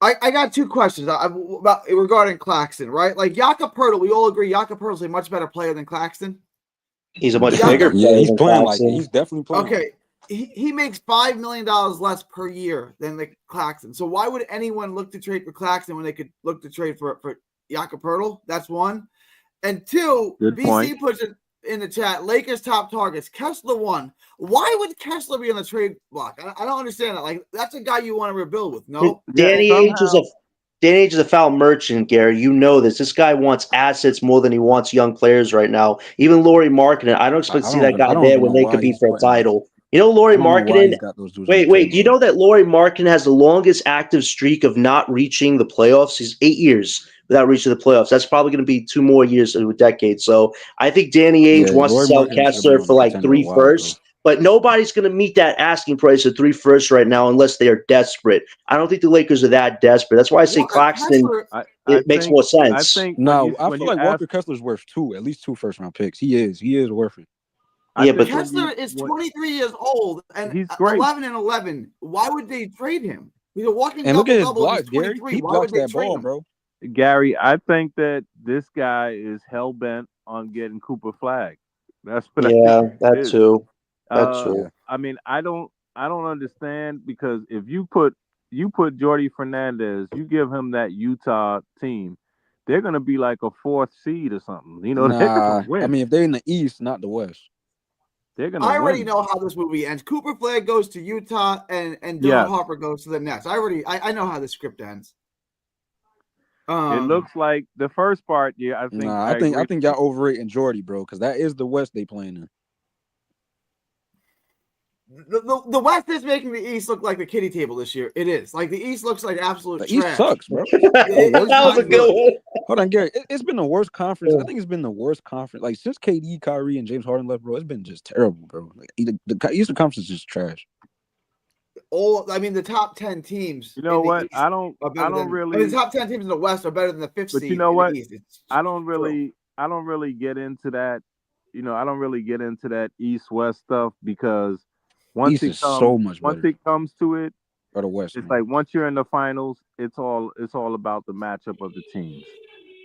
I got two questions about regarding Claxton, right? Like Jakob Poeltl, we all agree Jakob Poeltl is a much better player than Claxton. He's a much bigger player. Yeah, he's than playing Claxton. like he's definitely playing. Okay, he makes $5 million less per year than the Claxton. So why would anyone look to trade for Claxton when they could look to trade for Jakob Poeltl? That's one. And two, Good BC point. puts it in the chat. Lakers top targets. Kessler one. Why would Kessler be on the trade block? I don't understand that. Like that's a guy you want to rebuild with. No, Danny Ainge is a foul merchant, Gary. You know this. This guy wants assets more than he wants young players right now. Even Lauri Markkinen, I don't expect to see that guy there when they compete for a title. You know, Lauri Markkinen. Wait. Do you know that Lauri Markkinen has the longest active streak of not reaching the playoffs? He's 8 years without reaching the playoffs. That's probably going to be 2 more years in a decade. So I think Danny Ainge wants to sell Kessler for like 3 firsts. But nobody's going to meet that asking price of 3 firsts right now unless they are desperate. I don't think the Lakers are that desperate. That's why I say Claxton. It makes more sense. I think I feel like Walker Kessler's worth at least 2 first-round picks. He is worth it. Yeah, but Kessler is 23 years old and he's great. 11 and 11. Why would they trade him? He's a walking and look at his double-double. blocks, He's Gary. 23. He Why blocks would they that trade ball, him? bro. Gary, I think that this guy is hell bent on getting Cooper flagged. That's what I think. That too. That's true. I mean, I don't understand, because if you put Jordy Fernandez, you give him that Utah team, they're gonna be like a 4th seed or something. You know, they're Nah, gonna win. I mean, if they're in the East, not the West. They're gonna I already win. know how this movie ends. Cooper Flag goes to Utah, and Dylan Yes. Harper goes to the Nets. I know how the script ends. It looks like the first part. Yeah, I think. Nah, I agree. I think y'all overrating Jordy, bro, because that is the West they playing in. The West is making the East look like the kiddie table this year. It is. Like, the East looks like absolute The trash. East sucks, bro. That was a good one. Hold on, Gary. It's been the worst conference. I think it's been the worst conference. Like, since KD, Kyrie, and James Harden left, bro, it's been just terrible, bro. Like, the Eastern Conference is just trash. The top 10 teams. You know in the what? East I don't really. the top 10 teams in the West are better than the 5th But seed you know in what? the East. It's I don't true. really get into that. You know, I don't really get into that East-West stuff because East is so much once better. it comes to it, Or the West. it's Man. like once you're in the finals, it's all about the matchup of the teams.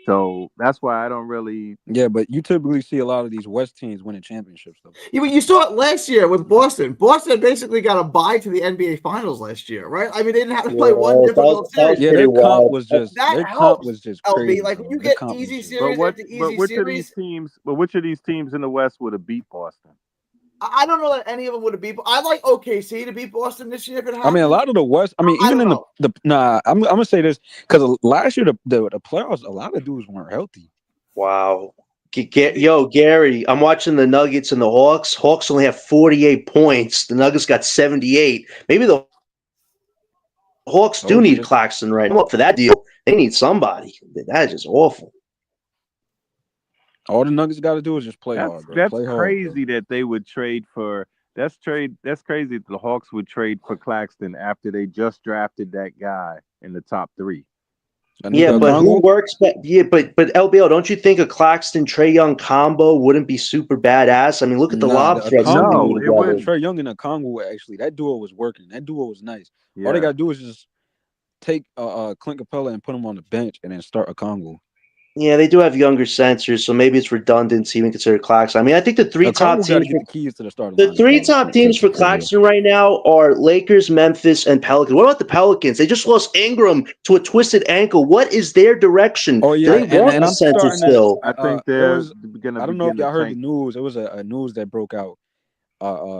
So that's why I don't really. Yeah, but you typically see a lot of these West teams winning championships, though. Yeah, but you saw it last year with Boston. Boston basically got a bye to the NBA Finals last year, right? I mean, they didn't have to play one difficult series. Yeah, their comp was just crazy. Like, bro. when you Their get comp was easy just- series after easy which series, of these teams in the West would have beat Boston? I don't know that any of them would have beat. I'd like OKC to beat Boston this year if it happened. I mean, a lot of the West. I mean, I even in don't I'm gonna say this because last year the playoffs, a lot of dudes weren't healthy. Wow. Yo, Gary, I'm watching the Nuggets and the Hawks. Hawks only have 48 points. The Nuggets got 78. Maybe the Hawks do need Claxton right now. I'm up for that deal. They need somebody. That is just awful. All the Nuggets got to do is just play hard, bro. That's Play crazy hard, that they would trade for. That's crazy that the Hawks would trade for Claxton after they just drafted that guy in the top 3. Yeah, but who works? But LBL, don't you think a Claxton Trae Young combo wouldn't be super badass? I mean, look at the lob threats. No, it wouldn't. Trae Young and a Congo actually, that duo was working. That duo was nice. Yeah. All they gotta do is just take Clint Capella and put him on the bench and then start a Congo. Yeah, they do have younger sensors, so maybe it's redundant to even consider Claxton. I mean, I think the three top teams. Get the keys to the start. The three top teams for Claxton right now are Lakers, Memphis, and Pelicans. What about the Pelicans? They just lost Ingram to a twisted ankle. What is their direction? Oh yeah, they want the center still. I think they're going to. I don't know if y'all heard the news. It was a news that broke out.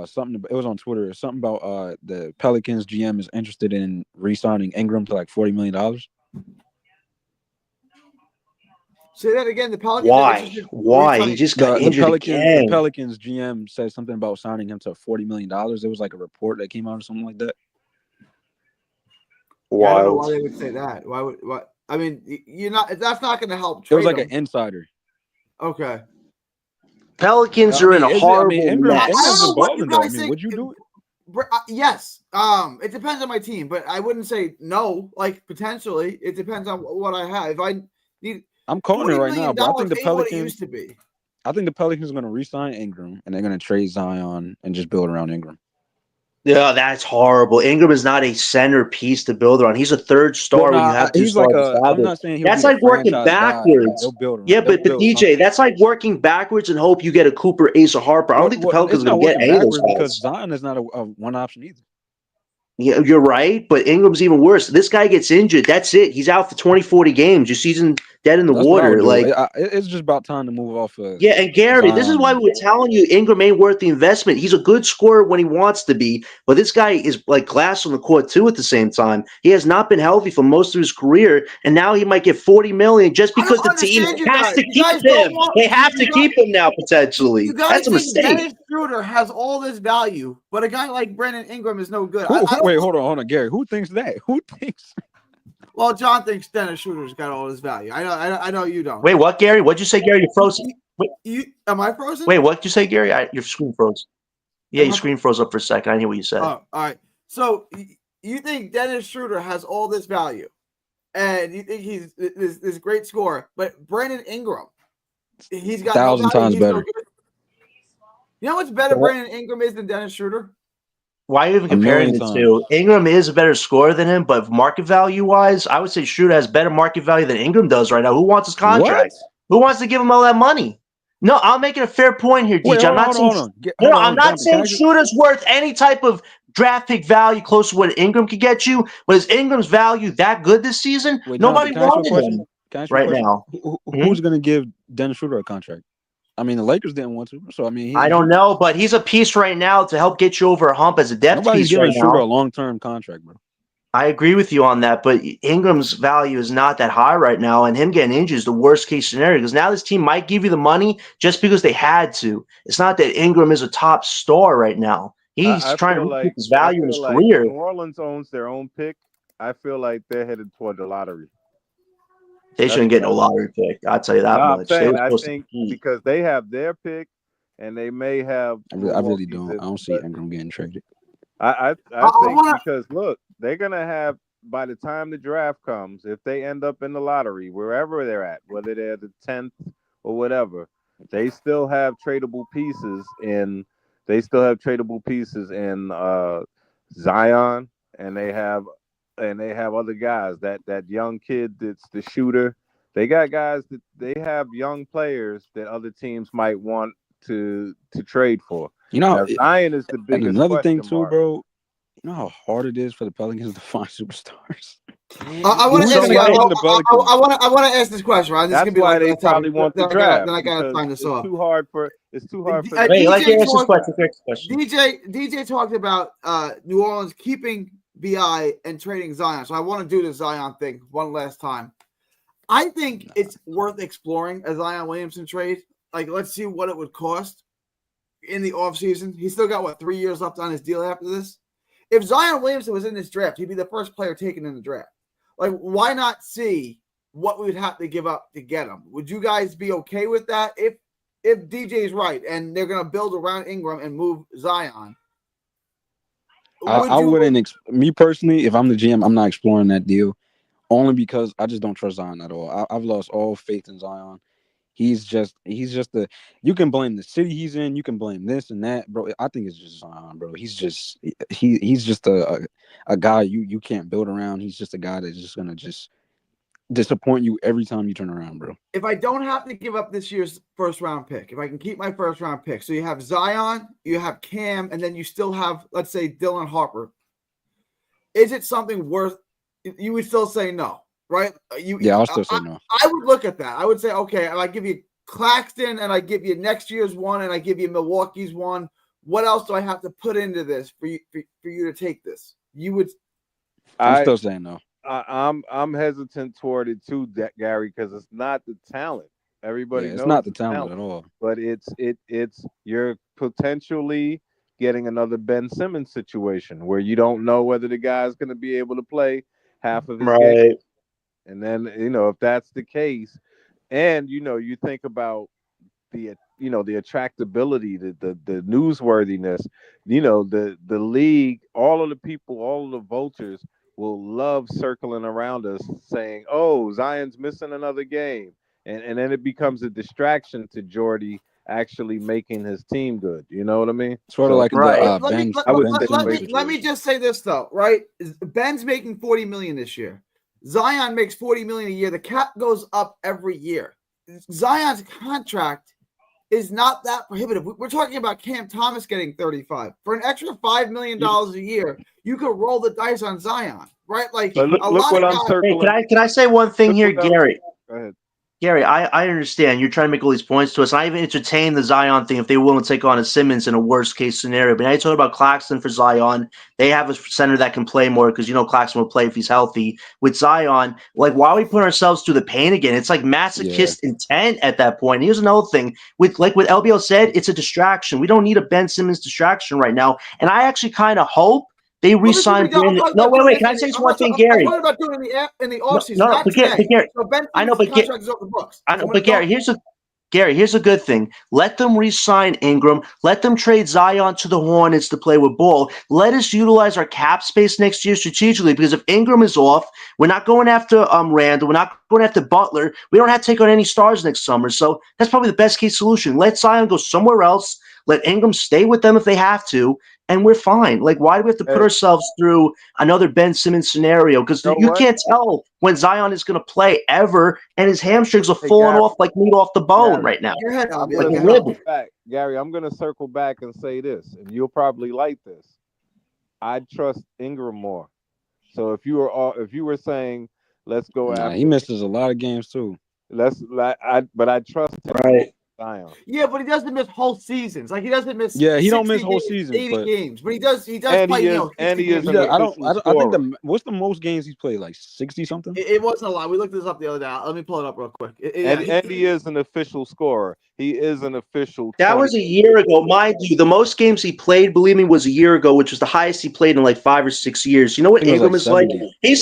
Something. It was on Twitter. Something about the Pelicans GM is interested in re-signing Ingram to like $40 million. Say that again. The Pelicans. Why? He just got injured again. The Pelicans GM said something about signing him to $40 million. It was like a report that came out or something like that. Yeah, I don't know why they would say that. Why would? What? I mean, you're not. That's not going to help. It was like an insider. Okay. Pelicans are in a horrible mess. Would you do it? Yes. It depends on my team, but I wouldn't say no. Like, potentially, it depends on what I have. If I need. I'm calling it right now, but I think the Pelicans used to be. I think the Pelicans are going to re-sign Ingram, and they're going to trade Zion and just build around Ingram. Yeah, that's horrible. Ingram is not a centerpiece to build around. He's a third star when you have two stars. I'm not saying that's like working backwards. Yeah, but DJ, that's like working backwards and hope you get a Cooper, Ace, or Harper. I don't think the Pelicans are going to get any of those guys. Because Zion is not a one option either. Yeah, you're right, but Ingram's even worse. This guy gets injured. That's it. He's out for 20, 40 games. Your season dead in the water. Like it's just about time to move off of. Yeah, and Gary, this is why we were telling you Ingram ain't worth the investment. He's a good scorer when he wants to be, but this guy is like glass on the court too at the same time. He has not been healthy for most of his career, and now he might get $40 million just because the team has to keep him. They have to keep him now potentially. That's a mistake. Dennis Schroeder has all this value, but a guy like Brandon Ingram is no good. Wait, hold on, Gary. Who thinks that? Who thinks? Well, John thinks Dennis Schroeder's got all his value. I know you don't. Wait, what, Gary? What'd you say, Gary? You're frozen. Am I frozen? Wait, what did you say, Gary? Your screen froze. Yeah, your screen froze up for a second. I didn't hear what you said. Oh, all right. So you think Dennis Schroeder has all this value, and you think he's this great scorer, but Brandon Ingram, he's got 1,000 times better. You know what's better Brandon Ingram is than Dennis Schroeder? Why are you even comparing the two? Ingram is a better scorer than him, but market value wise, I would say Schroeder has better market value than Ingram does right now. Who wants his contract? Who wants to give him all that money? No, I'm making a fair point here, DJ. I'm not saying Schroeder's worth any type of draft pick value close to what Ingram could get you, but is Ingram's value that good this season? Nobody wanted him. Can I ask you a right question? now. Who's going to give Dennis Schroeder a contract? I mean, the Lakers didn't want to. So, I mean, I don't know, but he's a piece right now to help get you over a hump as a depth nobody's piece giving right Schroeder a now. long-term contract, bro. I agree with you on that, but Ingram's value is not that high right now, and him getting injured is the worst case scenario because now this team might give you the money just because they had to. It's not that Ingram is a top star right now. He's I trying to feel recoup like his value in his career. New Orleans owns their own pick. I feel like they're headed toward the lottery. They That's shouldn't get what no I think. lottery pick. I'll tell you No, that I'm much. They were saying I supposed to think compete. because they have their pick, and they may have I really Milwaukee's. don't. I don't see Ingram getting traded. I think because look, they're gonna have by the time the draft comes, if they end up in the lottery, wherever they're at, whether they're the 10th or whatever, they still have tradable pieces in. They still have tradable pieces in Zion, and they have other guys. That young kid that's the shooter. They got guys that they have young players that other teams might want to trade for. You know, Now, Zion is the and biggest another thing question too, mark. bro. You know how hard it is for the Pelicans to find superstars. I want Who's to ask gonna you. I get to the Pelicans? want to ask this question. Right, this is That's gonna be why like they last topic. probably want the Then draft I gotta because sign this off. it's too hard for them. Wait, let's DJ answer this talked, question. DJ talked about New Orleans keeping Bi and trading Zion. So I want to do the Zion thing one last time. I think it's worth exploring a Zion Williamson trade. Like, let's see what it would cost in the offseason. He's still got 3 years left on his deal after this. If Zion Williamson was in this draft, he'd be the first player taken in the draft. Like, why not see what we would have to give up to get him? Would you guys be okay with that if DJ's right and they're going to build around Ingram and move Zion? I wouldn't. Me personally, if I'm the GM, I'm not exploring that deal only because I just don't trust Zion at all. I've lost all faith in Zion. He's just the. You can blame the city he's in. You can blame this and that, bro. I think it's just Zion, bro. He's just a guy you can't build around. He's just a guy that's just gonna just disappoint you every time you turn around, bro. If I don't have to give up this year's first round pick, if I can keep my first round pick, so you have Zion, you have Cam, and then you still have, let's say, Dylan Harper. Is it something worth? You would still say no, right? I'll still say no. I would look at that. I would say, okay, and I give you Claxton, and I give you next year's one, and I give you Milwaukee's one. What else do I have to put into this for you to take this? You would. I'm still saying no. I'm hesitant toward it too, Gary, because it's not the talent. Everybody knows it's not the talent at all. But it's you're potentially getting another Ben Simmons situation where you don't know whether the guy's going to be able to play half of his game. And then if that's the case, and you think about the the attractability, the newsworthiness, the league, all of the people, all of the vultures will love circling around us saying, "Oh, Zion's missing another game," and then it becomes a distraction to Jordy actually making his team good. You know what I mean? Sort of like let me just say this though, right? Ben's making $40 million this year. Zion makes $40 million a year. The cap goes up every year. Zion's contract is not that prohibitive. We're talking about Cam Thomas getting 35 for an extra $5 million a year. You could roll the dice on Zion, right? Like look what I'm circling. Hey, can I say one thing here, Gary? Go ahead. Gary, I understand you're trying to make all these points to us. I even entertain the Zion thing if they were willing to take on a Simmons in a worst case scenario. But now you talk about Claxton for Zion. They have a center that can play more because Claxton will play if he's healthy. With Zion, like why are we putting ourselves through the pain again? It's like masochist intent at that point. And here's another thing with what LBO said, it's a distraction. We don't need a Ben Simmons distraction right now. And I actually kind of hope they re-sign Brandon. No, wait. Can I say one thing, Gary? I'm talking about doing in the offseason. No, but Gary, so Ben I know, but contract is off the books. I know, but Gary, here's a good thing. Let them re-sign Ingram. Let them trade Zion to the Hornets to play with Ball. Let us utilize our cap space next year strategically because if Ingram is off, we're not going after Randall. We're not going after Butler. We don't have to take on any stars next summer. So that's probably the best case solution. Let Zion go somewhere else. Let Ingram stay with them if they have to. And we're fine. Like, why do we have to put ourselves through another Ben Simmons scenario? Because you can't tell when Zion is going to play ever, and his hamstrings are falling off like meat off the bone right now. Gary, I'm going to circle back and say this, and you'll probably like this. I trust Ingram more. So if you were saying Let's go Nah, after. he misses a lot of games too. But I trust him more Right. than Zion. Yeah, but he doesn't miss whole seasons. Like he doesn't miss Yeah, he don't 60 miss whole games, seasons, 80 but games, but he does And play, he is 60 games he an a does. year. official I think scorer. what's the most games he's played? Like 60 something. It wasn't a lot. We looked this up the other day. Let me pull it up real quick. And he is an official scorer. He is an official That 20. was a year ago, mind you. The most games he played, believe me, was a year ago, which was the highest he played in like 5 or 6 years. You know I what think it was like Ingram is like?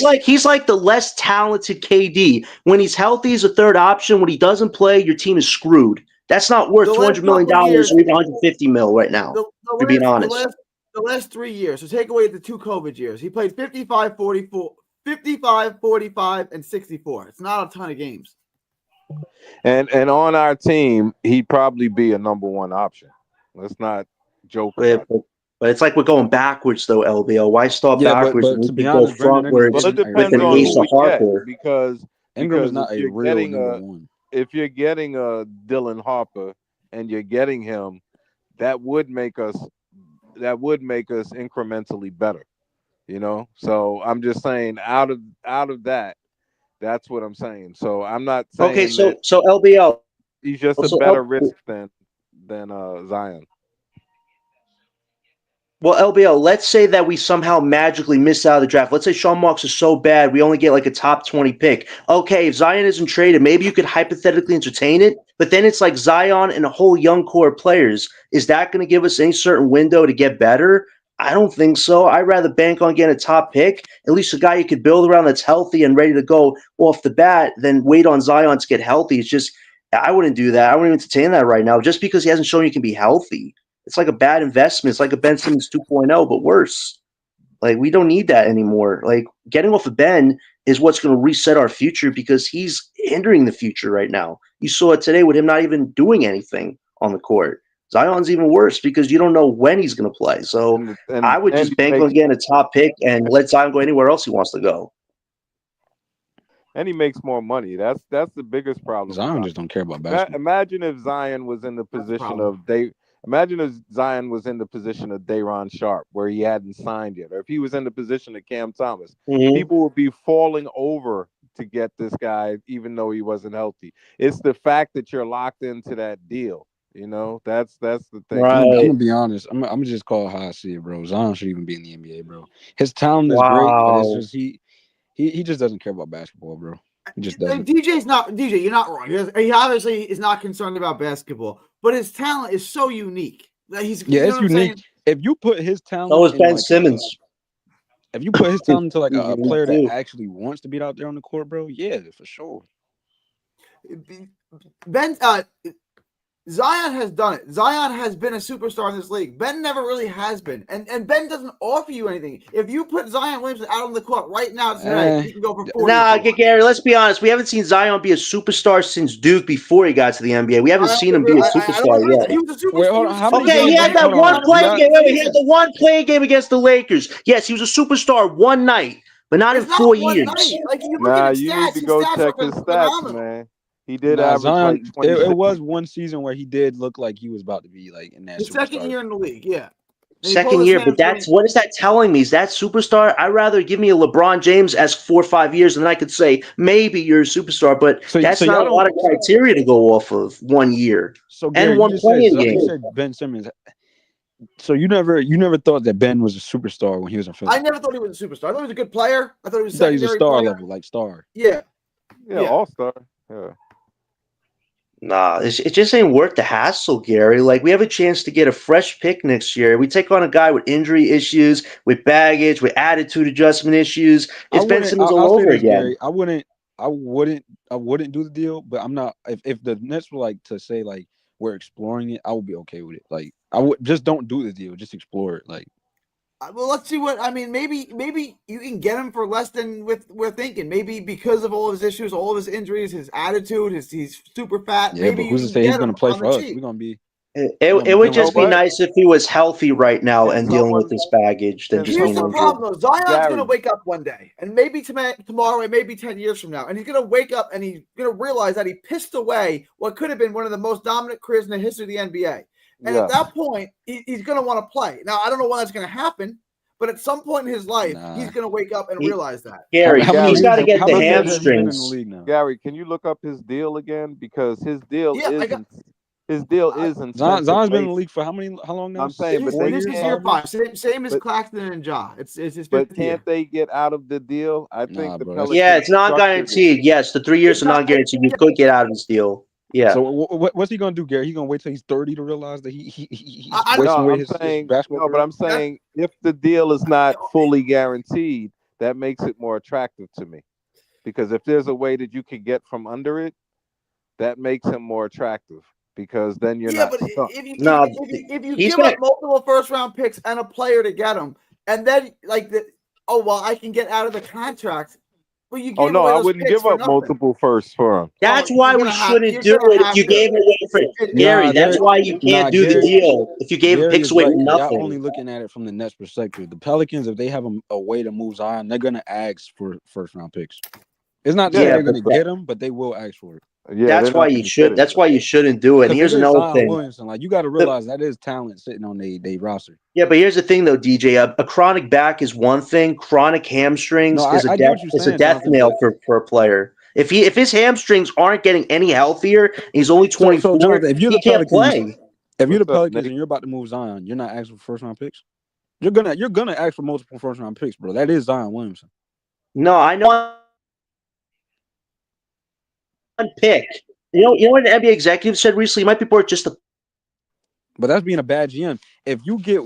70. He's like the less talented KD. When he's healthy, he's a third option. When he doesn't play, your team is screwed. That's not worth The last $200 million couple of years, or even 150 mil right now. the, If you're being honest. the last 3 years, so take away the 2 COVID years, he played 55, 44, 55, 45, and 64. It's not a ton of games. And on our team, he'd probably be a number one option. Let's not joke about it. But it's like we're going backwards, though, LBO. Why start Yeah, backwards when but we to be can go honest, Brandon Ingram Well, frontwards it isn't a with depends an real on ace who of we get Harper? because Ingram is if not a you're real getting number a one. if you're getting a Dylan Harper and you're getting him, that would make us incrementally better. You know, so I'm just saying out of that, that's what I'm saying. So I'm not Okay, saying that so LBL. he's just a So better risk than Zion. Well, LBL, let's say that we somehow magically miss out of the draft. Let's say Sean Marks is so bad we only get like a top 20 pick. Okay, if Zion isn't traded, maybe you could hypothetically entertain it, but then it's like Zion and a whole young core of players. Is that going to give us any certain window to get better? I don't think so. I'd rather bank on getting a top pick, at least a guy you could build around that's healthy and ready to go off the bat, than wait on Zion to get healthy. It's just, I wouldn't do that. I wouldn't even entertain that right now just because he hasn't shown he can be healthy. It's like a bad investment. It's like a Ben Simmons 2.0, but worse. Like, we don't need that anymore. Like, getting off of Ben is what's going to reset our future because he's hindering the future right now. You saw it today with him not even doing anything on the court. Zion's even worse because you don't know when he's going to play. So I would And just he bank on makes getting a top pick and let Zion go anywhere else he wants to go. more money. That's the biggest problem with Zion Zion. just don't care about basketball. Imagine if Zion was in the That's the position problem. of Day'Ron Sharp, where he hadn't signed yet, or if he was in the position of Cam Thomas, Mm-hmm. people would be falling over to get this guy, even though he wasn't healthy. It's the fact that you're locked into that deal. You know, that's the thing. I'm Right. gonna be honest. I'm gonna just call it how I see it, bro. Zion should even be in the NBA, bro. His talent is great, but it's Wow. just he just doesn't care about basketball, bro. He just doesn't. DJ's not DJ. You're not wrong. He obviously is not concerned about basketball, but his talent is so unique that he's. Yeah, You know it's what I'm unique. saying? If you put his So talent is in Ben like Simmons. if you put his talent into like He's a unique player that too. actually wants to be out there on the court, bro, yeah, for sure. Ben Zion has done it. Zion has been a superstar in this league. Ben never really has been, and Ben doesn't offer you anything. If you put Zion Williamson out on the court right now today, he can go for 40. Nah, Gary, let's be honest. We haven't seen Zion be a superstar since Duke before he got to the NBA. We haven't I seen don't him agree. be a I don't superstar agree. yet. He was a superstar. Wait, hold on. How many Okay, he games? had that Hold one on. playing game. Wait, he Season. had the one playing game against the Lakers. Yes, he was a superstar one night, but not in It's not 4 one years. night. Like you look Nah, at his you need stats. to His go stats check are his stats, phenomenal. man. He did Nah, average Zion. like 26. It was one season where he did look like he was about to be like in that His second superstar. year in the league, yeah. And he Second pulled his year, but hamstring. what is that telling me? Is that superstar? I'd rather give me a LeBron James as 4 or 5 years, and then I could say maybe you're a superstar. But So that's y'all not a lot of don't. criteria to go off of 1 year So and Gary, one playing you game. said Ben Simmons. So you never thought that Ben was a superstar when he was in Philly. I never thought he was a superstar. I thought he was a good player. I thought he was You a thought he was a secondary star player. level, like star. Yeah. Yeah, all-star. Yeah. Nah, it just ain't worth the hassle, Gary. Like, we have a chance to get a fresh pick next year. We take on a guy with injury issues, with baggage, with attitude adjustment issues. It's Ben Simmons all I'll say over this, again. Gary. I wouldn't do the deal, but I'm not. If the Nets were like to say like we're exploring it, I would be okay with it. Like I would just don't do the deal, just explore it. Like, Well, let's see what I mean. Maybe you can get him for less than we're thinking. Maybe because of all his issues, all of his injuries, his attitude, he's super fat. yeah, Maybe but you who's to can say he's get gonna him play on for the us? cheap. We're gonna be It would You know just be what? nice if he was healthy right now Can and dealing with someone this baggage than can just Here's being the someone injured. problem, though. Zion's Gary. going to wake up one day, and maybe tomorrow, and maybe 10 years from now, and he's going to wake up and he's going to realize that he pissed away what could have been one of the most dominant careers in the history of the NBA. And Yeah. at that point, he's going to want to play. Now, I don't know when that's going to happen, But at some point in his life, Nah. he's going to wake up and He- realize that. Gary, How many he's years- got to get how the many years has he been in the hamstrings. league now? Gary, can you look up his deal again? Because his deal Yeah, his deal is in Zion's been in the league for how long now? I'm saying, but 4 they This years, is can't- year 5 years? 5. Same as but- Claxton and Ja. It's his But 5th can't year. they get out of the deal? I Nah, think the bro, that's- Pelicans. Yeah, it's not structured it. guaranteed. Yes, the 3 years It's are not- not guaranteed. You could get out of this deal. Yeah. So what's he gonna do, Gary? He gonna wait till he's 30 to realize that he's I- wasting No, away I'm his saying basketball no, but career? I'm saying if the deal is not fully guaranteed, that makes it more attractive to me. Because if there's a way that you can get from under it, that makes him more attractive. Because then you're Yeah, not but stuck. if you he's give gonna- up multiple first-round picks and a player to get him, and then I can get out of the contract. Well, you Oh gave no, away I those wouldn't picks give for up nothing. multiple firsts for him. That's Oh, why you're we gonna have- shouldn't you're do gonna it if have you to. gave away for It- Gary. Nah, That's Gary- why you can't nah, do Gary- the deal if you gave Gary picks is away right. for Y'all nothing. only looking at it from the Nets' perspective. The Pelicans, if they have a way to move Zion, they're gonna ask for first-round picks. It's not to say Yeah, they're gonna but- get them, but they will ask for it. Yeah, That's they're why not you gonna should. get it. That's why you shouldn't do it. And here's Because it is another Zion thing. Williamson. Like, you got to realize that is talent sitting on they roster. Yeah, but here's the thing, though, DJ. A chronic back is one thing. Chronic hamstrings No, is I a get death. what you're It's a saying, death Jonathan, nail for a player. If his hamstrings aren't getting any healthier, and he's only So 24. Jonathan, if you're he the can't Pelicans, play. if you're the What's up, Pelicans Nate? and you're about to move Zion, you're not asking for first-round picks. You're gonna ask for multiple first-round picks, bro. That is Zion Williamson. No, I know. One pick. You know what an NBA executive said recently? It might be worth just a. But that's being a bad GM. If you get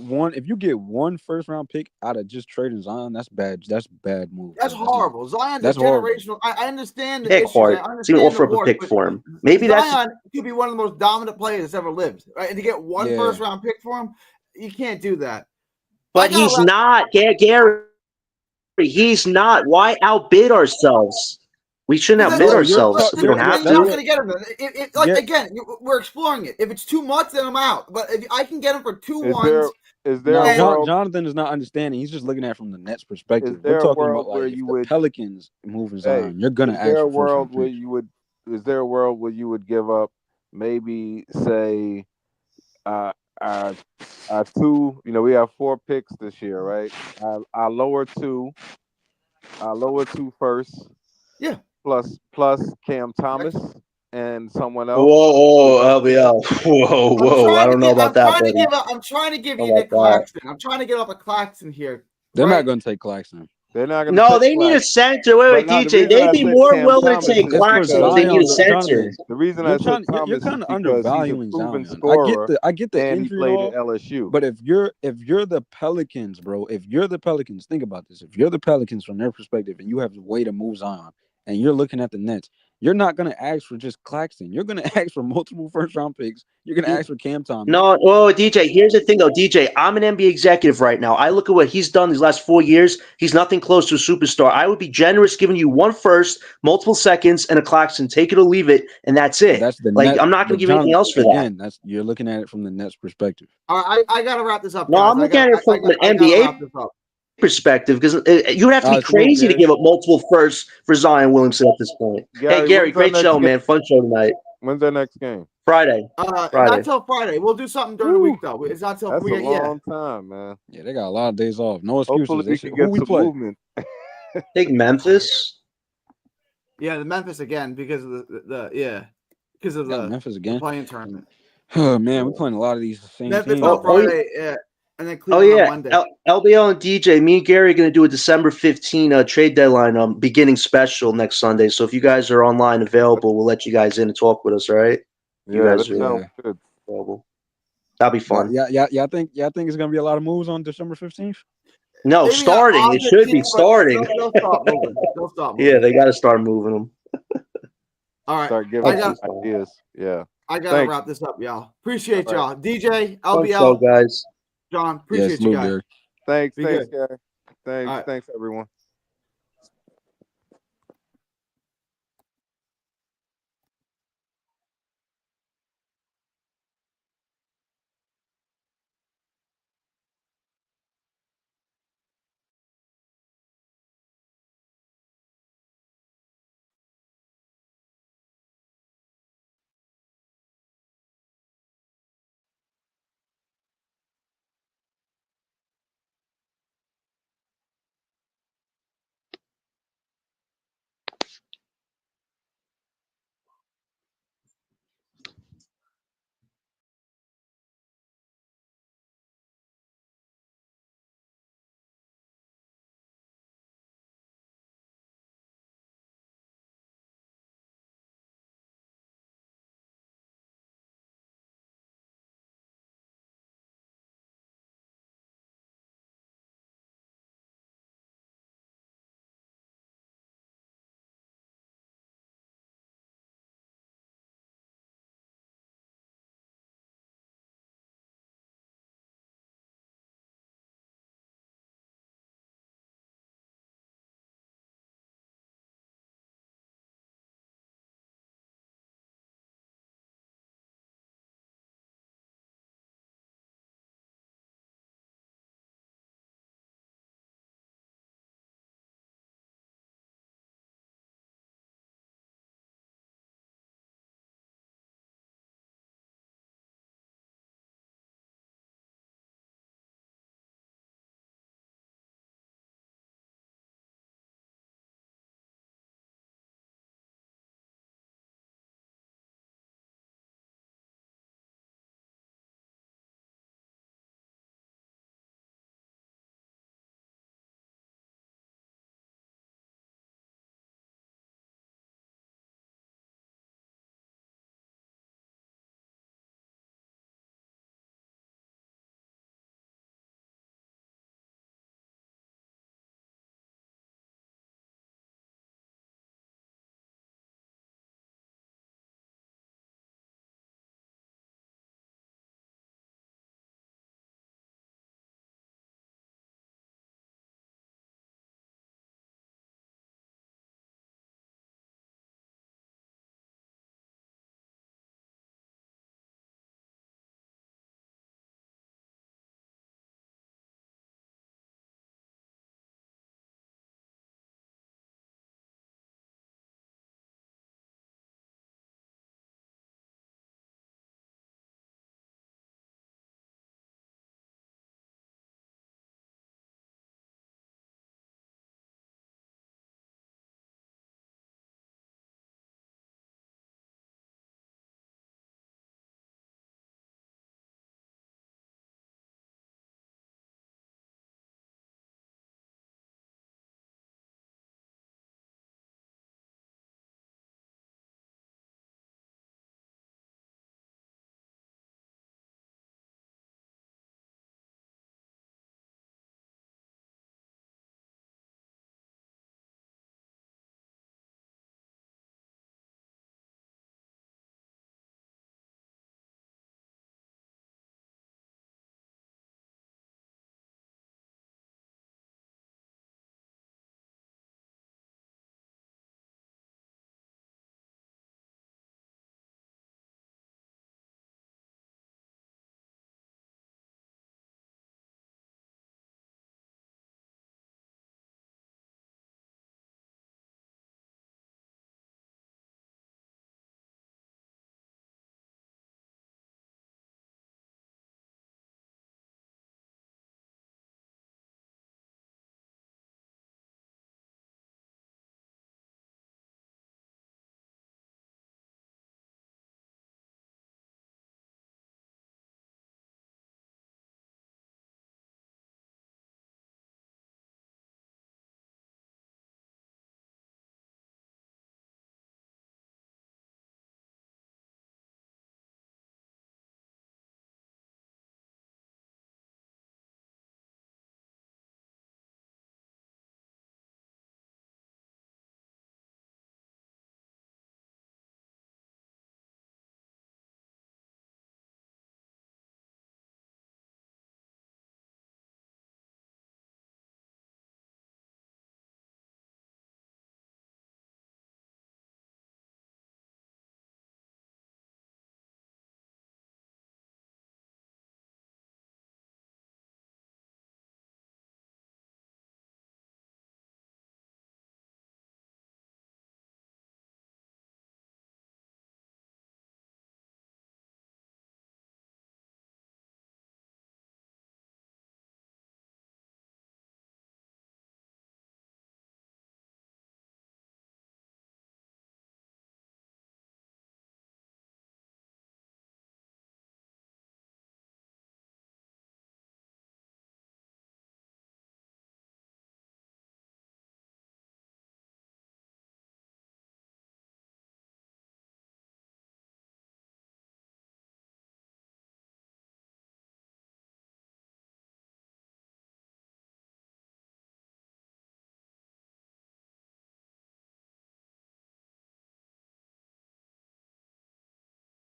one first-round pick out of just trading Zion, that's bad. That's a bad move. That's bro. horrible. Zion's that's a horrible. generational. I understand the Pick issues. for it. I So you understand offer the up a work, pick but for him. Maybe that's. Zion could be one of the most dominant players that's ever lived. Right? And to get one Yeah. first-round pick for him, you can't do that. But he's not, Gary. He's not. Why outbid ourselves? We shouldn't outbid ourselves. We don't have You're not to. going to get him. Again, we're exploring it. If it's too much, then I'm out. But if I can get him for 2 ones, Is there No, a world? Jonathan is not understanding. He's just looking at it from the Nets perspective. Is there We're a talking world about where like if you the would- Pelicans moving Zion, Hey, you're gonna is ask there a for world first-round where picks. you would? Is there a world where you would give up maybe say, two? You know, we have 4 picks this year, right? Our lower two first. Yeah. Plus Cam Thomas and someone else. Whoa, LBL. Whoa. I don't know about that, buddy. I'm trying to give How you Nick about that? Claxton. I'm trying to get off of Claxton here. They're right? not gonna take Claxton. They're not going to. No, they need a center. Wait, But no, the DJ. reason They'd I be said more Cam willing to Thomas take is because- Claxton if they need a center. Jonathan, The reason You're I said trying, Thomas you're is kind of because he's a undervaluing proven Zion. scorer I get the and he injury played and all, at LSU. but if you're the Pelicans, bro, if you're the Pelicans, think about this. If you're the Pelicans from their perspective and you have a way to move Zion and you're looking at the Nets, you're not gonna ask for just Claxton. You're gonna ask for multiple first-round picks. You're gonna ask for Cam Thomas. No, DJ, here's the thing, though. DJ, I'm an NBA executive right now. I look at what he's done these last 4 years. He's nothing close to a superstar. I would be generous giving you 1 first, multiple seconds, and a Claxton. Take it or leave it, and that's it. That's the like, Nets, I'm not going but to give anything else for that. Again, that's you're looking at it from the Nets perspective. All right, I got to wrap this up. No, guys. I'm looking at it from an I gotta NBA wrap this up. perspective because you would have to be Salute, crazy to Gary. give up multiple firsts for Zion Williamson at this point. Hey, Gary, when's great our show, next man. Fun show tonight. When's their next game? Friday. Not Friday. till Friday. We'll do something during the week though. It's not till That's a we long time, man. Yeah, they got a lot of days off. No excuses. Hopefully They we should- can who get we some play? movement. Take Memphis. Yeah, the Memphis again because of because of Got the Memphis again. playing tournament. Oh man, we're playing a lot of these same Memphis teams. on Friday, yeah, and then Oh, Cleveland on yeah. Monday. LBL and DJ, me and Gary are going to do a December 15 trade deadline beginning special next Sunday. So if you guys are online available, we'll let you guys in and talk with us, all right? You Yeah, guys that are sounds good. available. That'll be fun. Yeah. I think it's gonna be a lot of moves on December 15th. No, Maybe starting. not on It the should be team, but starting. They'll stop moving. They'll stop moving. Yeah, they got to start moving them. All right. Start I giving got- us ideas. Yeah. I gotta Thanks. wrap this up, y'all. Appreciate All right. y'all. DJ, Fun show, LBL, guys. John. Yes, Appreciate you guys. Thanks, Be Gary. All right. Thanks, everyone.